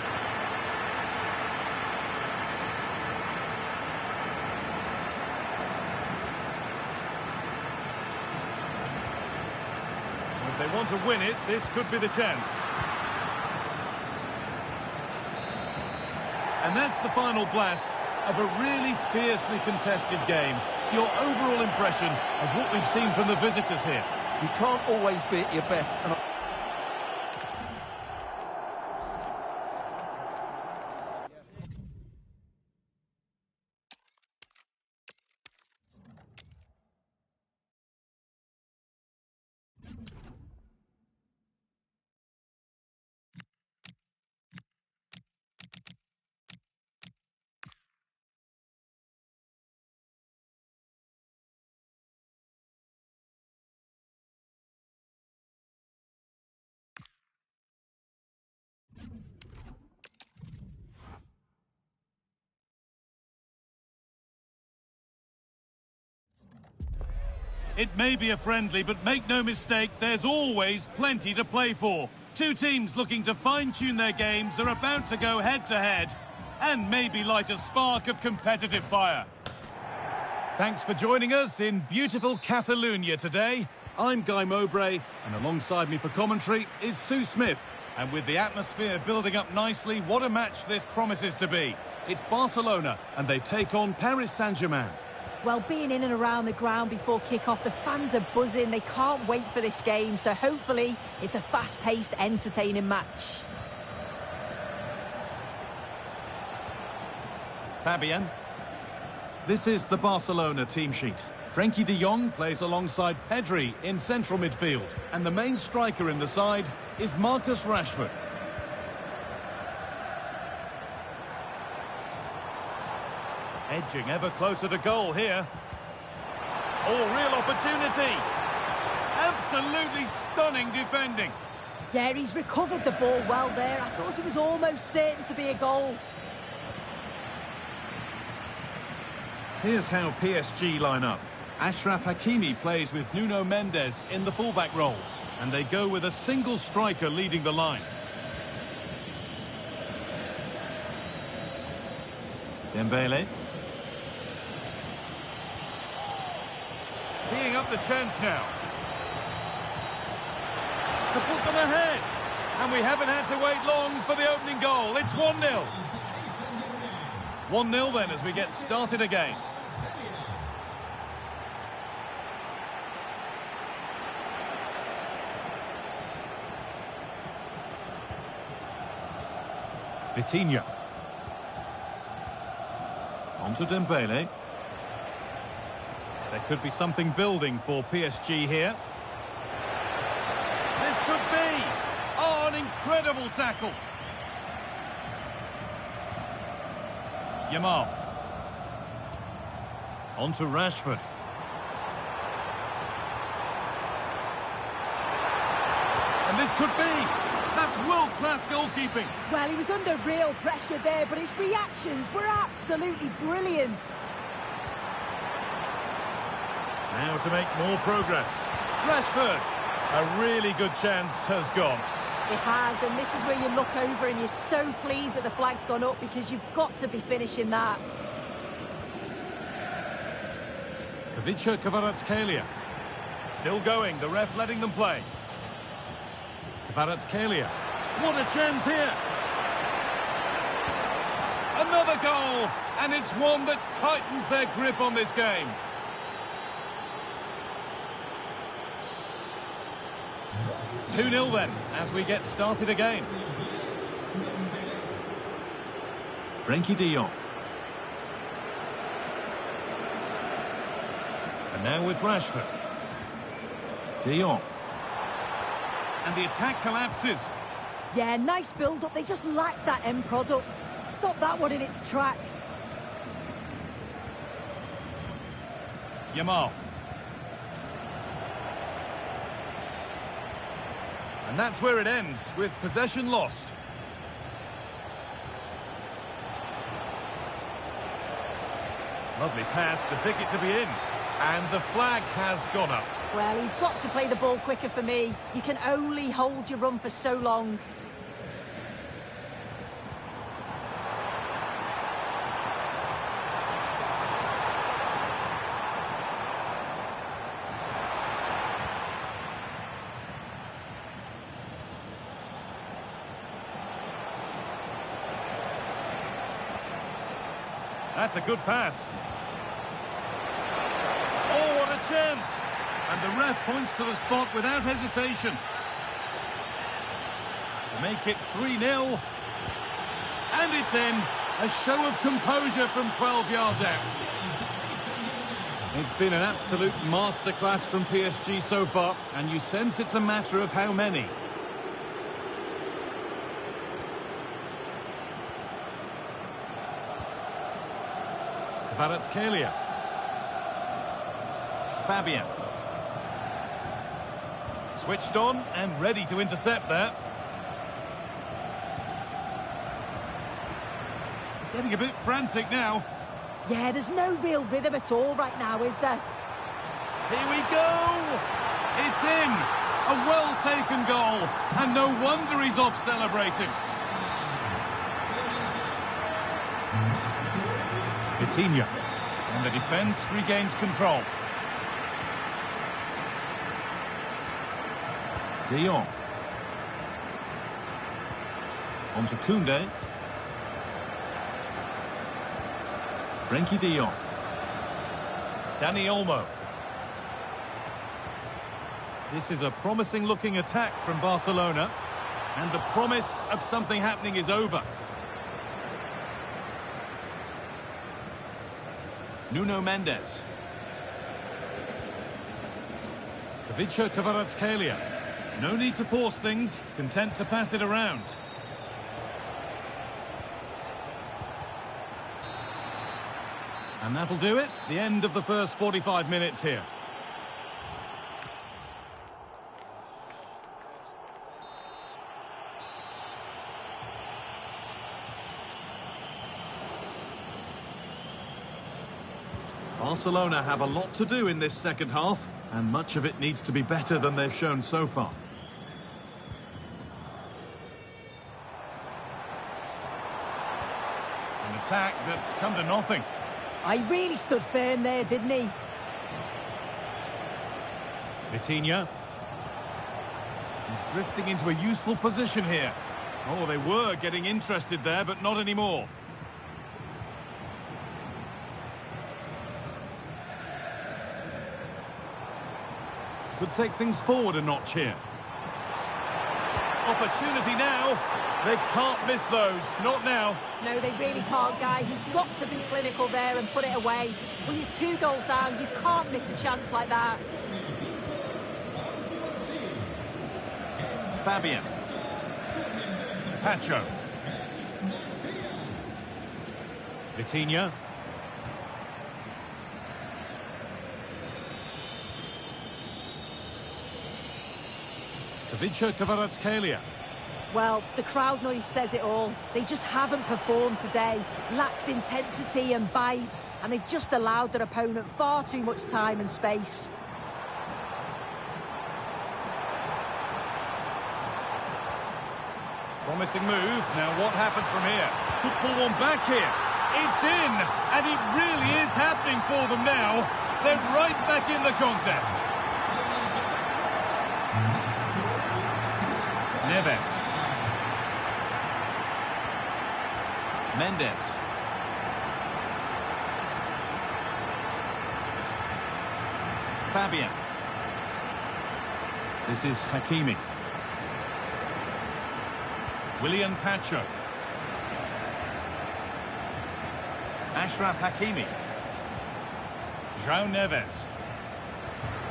they want to win it, this could be the chance. And that's the final blast of a really fiercely contested game. Your overall impression of what we've seen from the visitors here? You can't always be at your best. It may be a friendly, but make no mistake, there's always plenty to play for. Two teams looking to fine-tune their games are about to go head-to-head and maybe light a spark of competitive fire. Thanks for joining us in beautiful Catalonia today. I'm Guy Mowbray, and alongside me for commentary is Sue Smith. And with the atmosphere building up nicely, what a match this promises to be. It's Barcelona, and they take on Paris Saint-Germain. Well, being in and around the ground before kick-off, the fans are buzzing. They can't wait for this game, so hopefully it's a fast-paced, entertaining match. Fabian. This is the Barcelona team sheet. Frenkie de Jong plays alongside Pedri in central midfield, and the main striker in the side is Marcus Rashford. Edging ever closer to goal here. Oh, real opportunity. Absolutely stunning defending. Yeah, he's recovered the ball well there. I thought it was almost certain to be a goal. Here's how PSG line up. Achraf Hakimi plays with Nuno Mendes in the fullback roles, and they go with a single striker leading the line. Dembele. Teeing up the chance now. To put them ahead. And we haven't had to wait long for the opening goal. It's 1-0. 1-0 then as we get started again. Vitinha. On to Dembele. There could be something building for PSG here. This could be! Oh, an incredible tackle. Yamal. On to Rashford. And this could be! That's world-class goalkeeping. Well, he was under real pressure there, but his reactions were absolutely brilliant. Now to make more progress. Rashford. A really good chance has gone. It has, and this is where you look over and you're so pleased that the flag's gone up because you've got to be finishing that. Ivica Kvaratskhelia. Still going, the ref letting them play. Kvaratskhelia. What a chance here. Another goal, and it's one that tightens their grip on this game. Two-0 then, as we get started again. Frenkie de Jong. And now with Rashford. De Jong. And the attack collapses. Yeah, nice build-up. They just lack that end product. Stop that one in its tracks. Yamal. And that's where it ends, with possession lost. Lovely pass, the ticket to be in. And the flag has gone up. Well, he's got to play the ball quicker for me. You can only hold your run for so long. That's a good pass. Oh, what a chance! And the ref points to the spot without hesitation. To make it 3-0. And it's in. A show of composure from 12 yards out. It's been an absolute masterclass from PSG so far, and you sense it's a matter of how many. Kvaratskhelia. Fabian. Switched on and ready to intercept there. Getting a bit frantic now. Yeah, there's no real rhythm at all right now, is there? Here we go! It's in! A well-taken goal, and no wonder he's off celebrating. Vitinha, and the defence regains control. De Jong. On to Koundé. Frenkie de Jong. Dani Olmo. This is a promising-looking attack from Barcelona, and the promise of something happening is over. Nuno Mendes. Ivica Kvaratskhelia. No need to force things, content to pass it around. And that'll do it. The end of the first 45 minutes here. Barcelona have a lot to do in this second half, and much of it needs to be better than they've shown so far. An attack that's come to nothing. I really stood firm there, didn't he? Vitinha. He's drifting into a useful position here. Oh, they were getting interested there, but not anymore. Could take things forward a notch here. Opportunity now. They can't miss those. Not now. No, they really can't, Guy. He's got to be clinical there and put it away. When you're 2 goals down, you can't miss a chance like that. Fabian. Pacho. Vitinha. Ivica Kvaratskhelia. Well, the crowd noise says it all. They just haven't performed today. Lacked intensity and bite, and they've just allowed their opponent far too much time and space. Promising move. Now what happens from here? Could pull one back here. It's in, and it really is happening for them now. They're right back in the contest. Neves. Mendes. Fabian. This is Hakimi. William Pacho. Ashraf Hakimi. João Neves.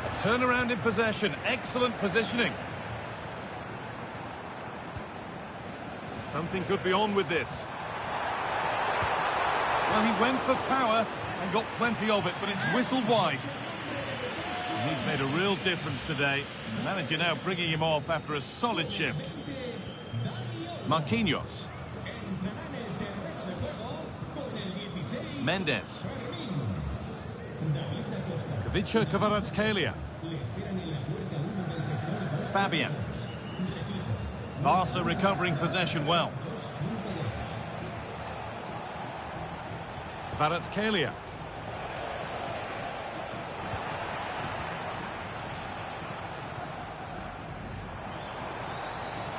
A turnaround in possession. Excellent positioning. Something could be on with this. Well, he went for power and got plenty of it, but it's whistled wide. And he's made a real difference today. The manager now bringing him off after a solid shift. Marquinhos. Mendes. Ivica Kvaratskhelia. Fabian. Barca recovering possession well. Kvaratskhelia.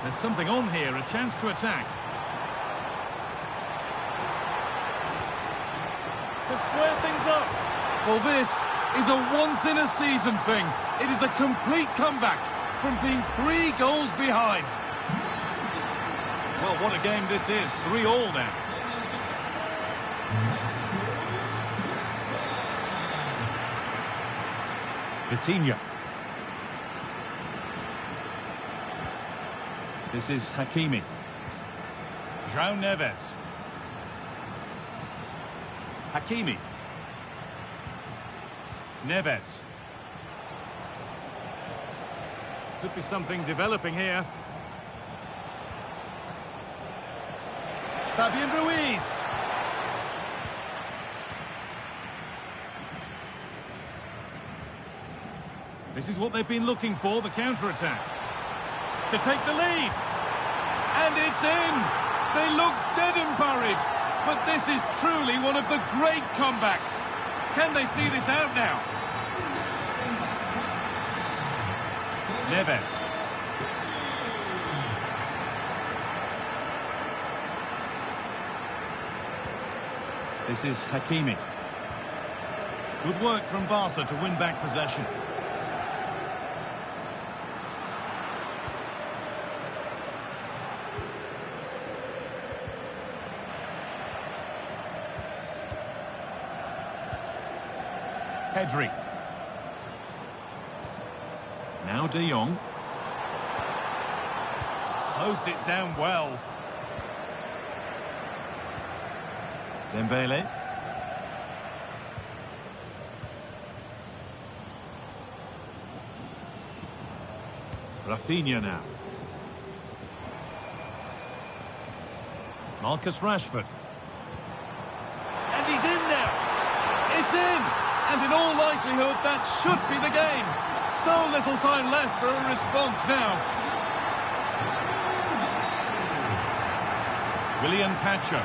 There's something on here, a chance to attack. square things up. Well, this is a once-in-a-season thing. It is a complete comeback from being 3 goals behind. Well, what a game this is. 3-3 now. Vitinha. This is Hakimi. João Neves. Hakimi. Neves. Could be something developing here. Fabian Ruiz. This is what they've been looking for, the counter-attack. To take the lead. And it's in. They look dead and buried. But this is truly one of the great comebacks. Can they see this out now? Neves. This is Hakimi. Good work from Barca to win back possession. Pedri. Now De Jong. Closed it down well. Dembele. Rafinha now. Marcus Rashford. And he's in now. It's in. And in all likelihood, that should be the game. So little time left for a response now. William Pacho.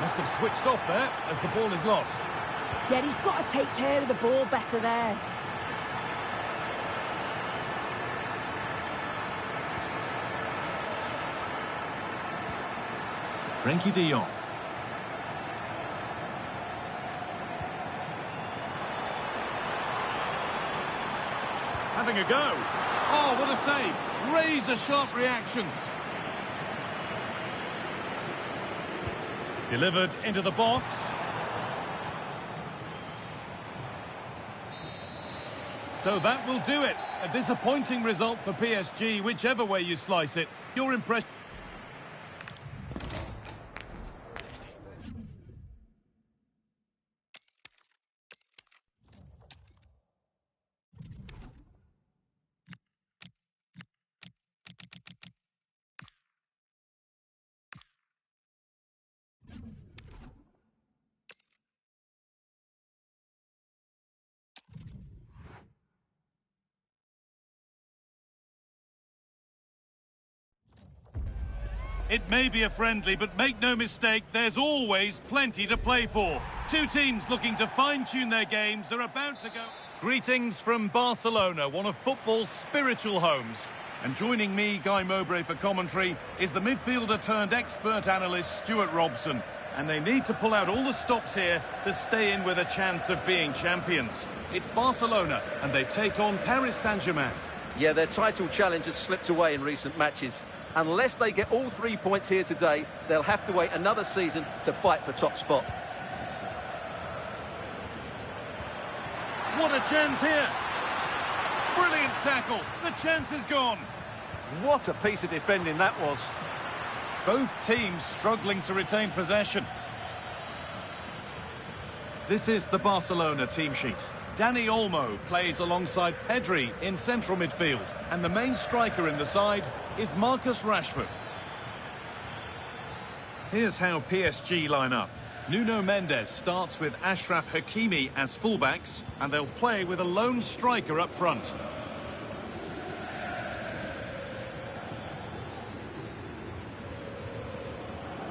Must have switched off there as the ball is lost. Yeah, he's got to take care of the ball better there. Frenkie de Jong. Having a go. Oh, what a save. Razor-sharp reactions. Delivered into the box. So that will do it. A disappointing result for PSG, whichever way you slice it. Your impression... It may be a friendly, but make no mistake, there's always plenty to play for. Two teams looking to fine-tune their games are about to go. Greetings from Barcelona, one of football's spiritual homes. And joining me, Guy Mowbray, for commentary, is the midfielder-turned-expert analyst Stuart Robson. And they need to pull out all the stops here to stay in with a chance of being champions. It's Barcelona, and they take on Paris Saint-Germain. Yeah, their title challenge has slipped away in recent matches. Unless they get all 3 points here today, they'll have to wait another season to fight for top spot. What a chance here! Brilliant tackle! The chance is gone! What a piece of defending that was. Both teams struggling to retain possession. This is the Barcelona team sheet. Dani Olmo plays alongside Pedri in central midfield. And the main striker in the side is Marcus Rashford. Here's how PSG line up. Nuno Mendes starts with Achraf Hakimi as fullbacks, and they'll play with a lone striker up front.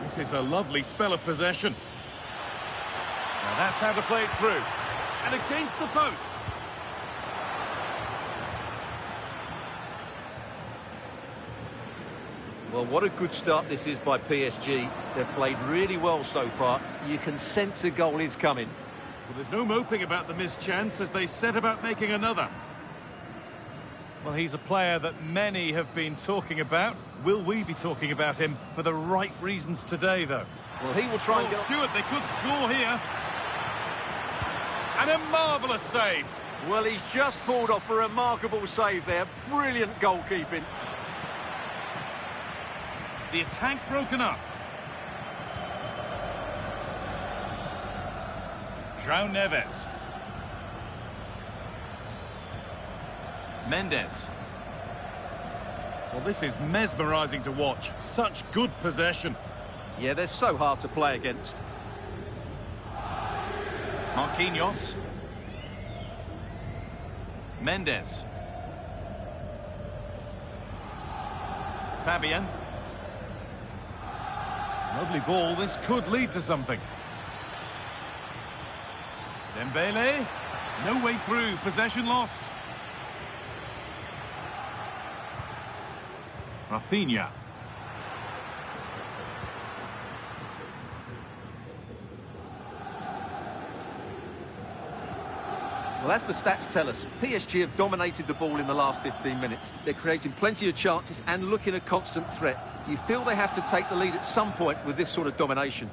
This is a lovely spell of possession. Now that's how to play it through. And against the post. Well, what a good start this is by PSG. They've played really well so far. You can sense a goal is coming. Well, there's no moping about the missed chance as they set about making another. Well, he's a player that many have been talking about. Will we be talking about him for the right reasons today, though? Well, he will try and get... Stewart, they could score here. And a marvellous save. Well, he's just pulled off a remarkable save there. Brilliant goalkeeping. The attack broken up. João Neves. Mendes. Well, this is mesmerising to watch. Such good possession. Yeah, they're so hard to play against. Marquinhos. Mendes. Fabian. Lovely ball. This could lead to something. Dembele. No way through. Possession lost. Rafinha. Well, as the stats tell us, PSG have dominated the ball in the last 15 minutes. They're creating plenty of chances and looking a constant threat. You feel they have to take the lead at some point with this sort of domination.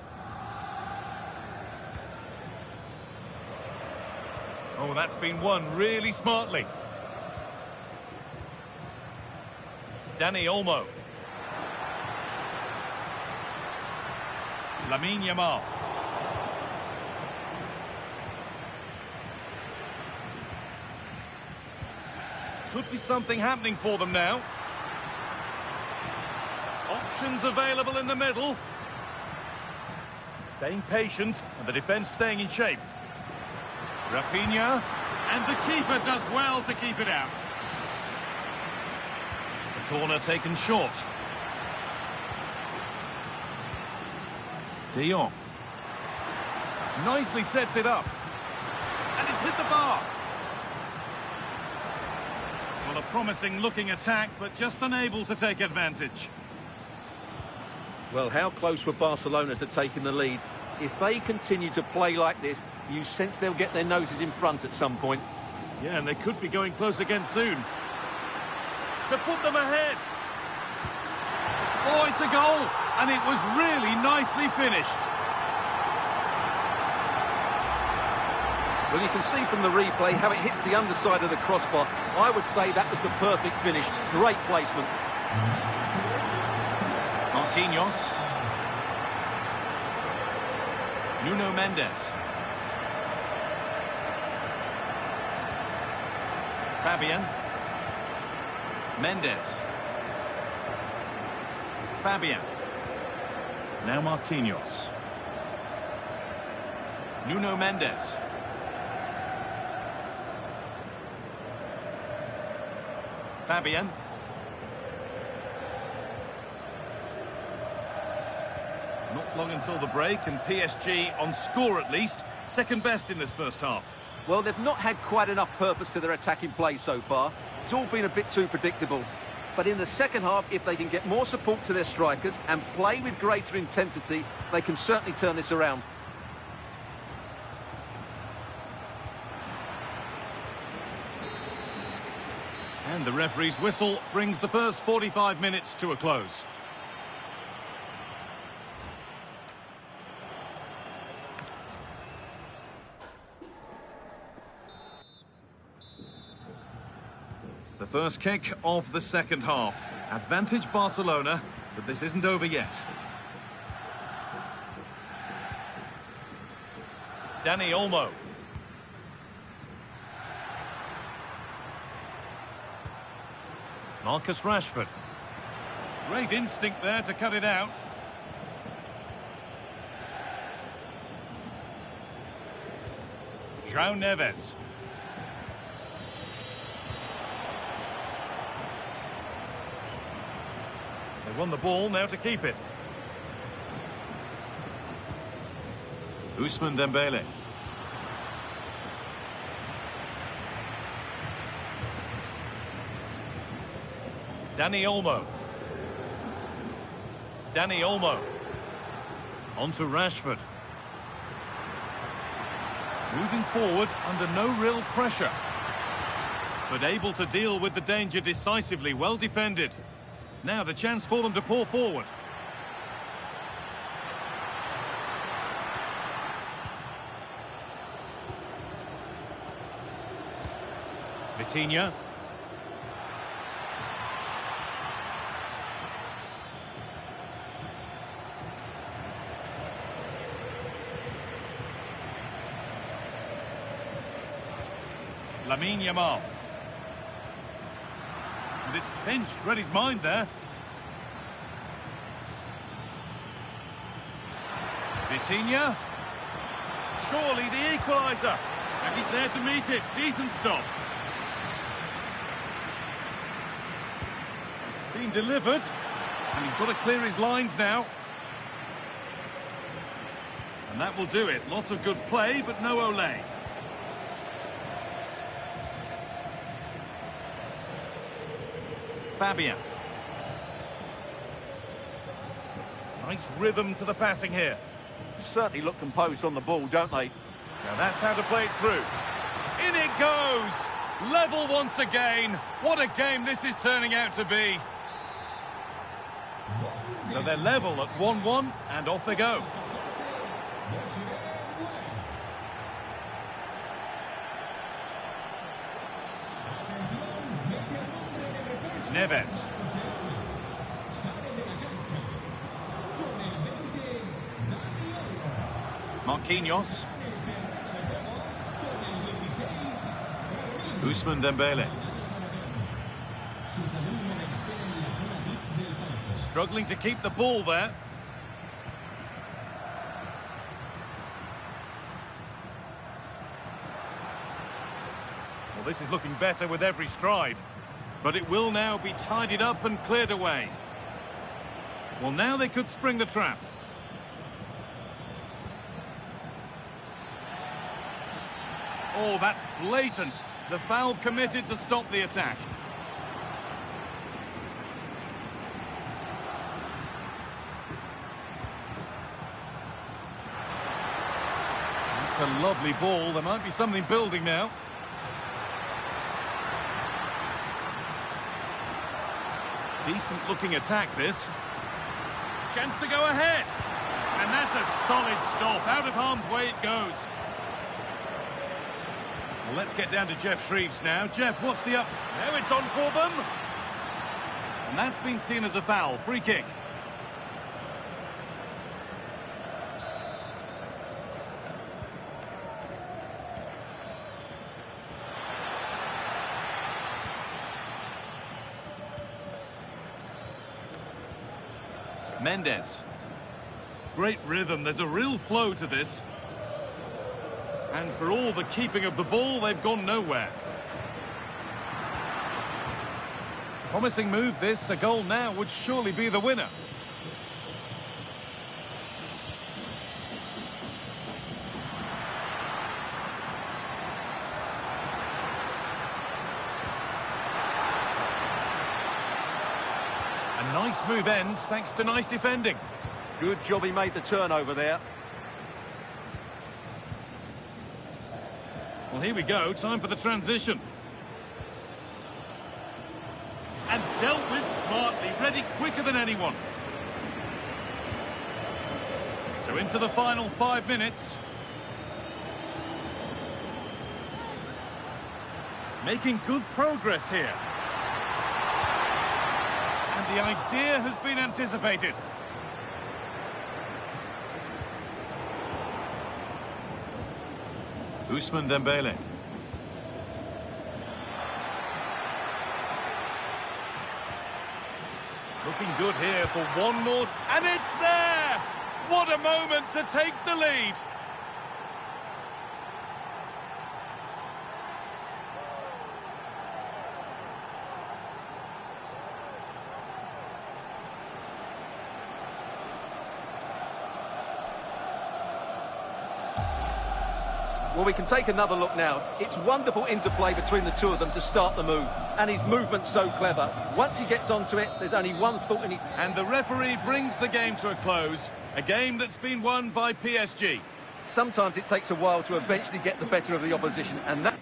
Oh, that's been won really smartly. Dani Olmo. Lamine Yamal. Could be something happening for them now. Options available in the middle. Staying patient, and the defence staying in shape. Rafinha, and the keeper does well to keep it out. The corner taken short. De Jong. Nicely sets it up. And it's hit the bar. Well, a promising looking attack, but just unable to take advantage. Well, how close were Barcelona to taking the lead? If they continue to play like this, you sense they'll get their noses in front at some point. Yeah, and they could be going close again soon. To put them ahead. Oh, it's a goal. And it was really nicely finished. Well, you can see from the replay how it hits the underside of the crossbar. I would say that was the perfect finish. Great placement. Marquinhos. Nuno Mendes. Fabian. Mendes. Fabian. Now Marquinhos. Nuno Mendes. Fabian. Not long until the break, and PSG on score at least. Second best in this first half. Well, they've not had quite enough purpose to their attacking play so far. It's all been a bit too predictable. But in the second half, if they can get more support to their strikers and play with greater intensity, they can certainly turn this around. And the referee's whistle brings the first 45 minutes to a close. The first kick of the second half. Advantage Barcelona, but this isn't over yet. Dani Olmo. Marcus Rashford. Great instinct there to cut it out. João Neves. They won the ball, now to keep it. Ousmane Dembele. Dani Olmo. Dani Olmo. On to Rashford. Moving forward under no real pressure. But able to deal with the danger decisively, well defended. Now the chance for them to pour forward. Vitinha. Lamine Yamal. And it's pinched, read his mind there. Vitinha. Surely the equaliser. And he's there to meet it. Decent stop. It's been delivered. And he's got to clear his lines now. And that will do it. Lots of good play, but no Olé. Fabian. Nice rhythm to the passing here. Certainly look composed on the ball, don't they? Now that's how to play it through. In it goes! Level once again. What a game this is turning out to be. So they're level at 1-1 and off they go. Neves. Marquinhos. Ousmane Dembele. Struggling to keep the ball there. Well, this is looking better with every stride. But it will now be tidied up and cleared away. Well, now they could spring the trap. Oh, that's blatant. The foul committed to stop the attack. It's a lovely ball. There might be something building now. Decent looking attack this. Chance to go ahead. And that's a solid stop. Out of harm's way it goes. Well, let's get down to Jeff Shreves now. Jeff, what's the up? Now it's on for them. And that's been seen as a foul. Free kick. Mendes. Great rhythm. There's a real flow to this. And for all the keeping of the ball, they've gone nowhere. Promising move this. A goal now would surely be the winner. A nice move ends thanks to nice defending. Good job he made the turnover there. Well, here we go. Time for the transition. And dealt with smartly. Ready quicker than anyone. So into the final 5 minutes. Making good progress here. And the idea has been anticipated. Ousmane Dembele. Looking good here for one more. And it's there! What a moment to take the lead. Well, we can take another look now. It's wonderful interplay between the two of them to start the move. And his movement's so clever. Once he gets onto it, there's only one thought in his... And the referee brings the game to a close. A game that's been won by PSG. Sometimes it takes a while to eventually get the better of the opposition, and that...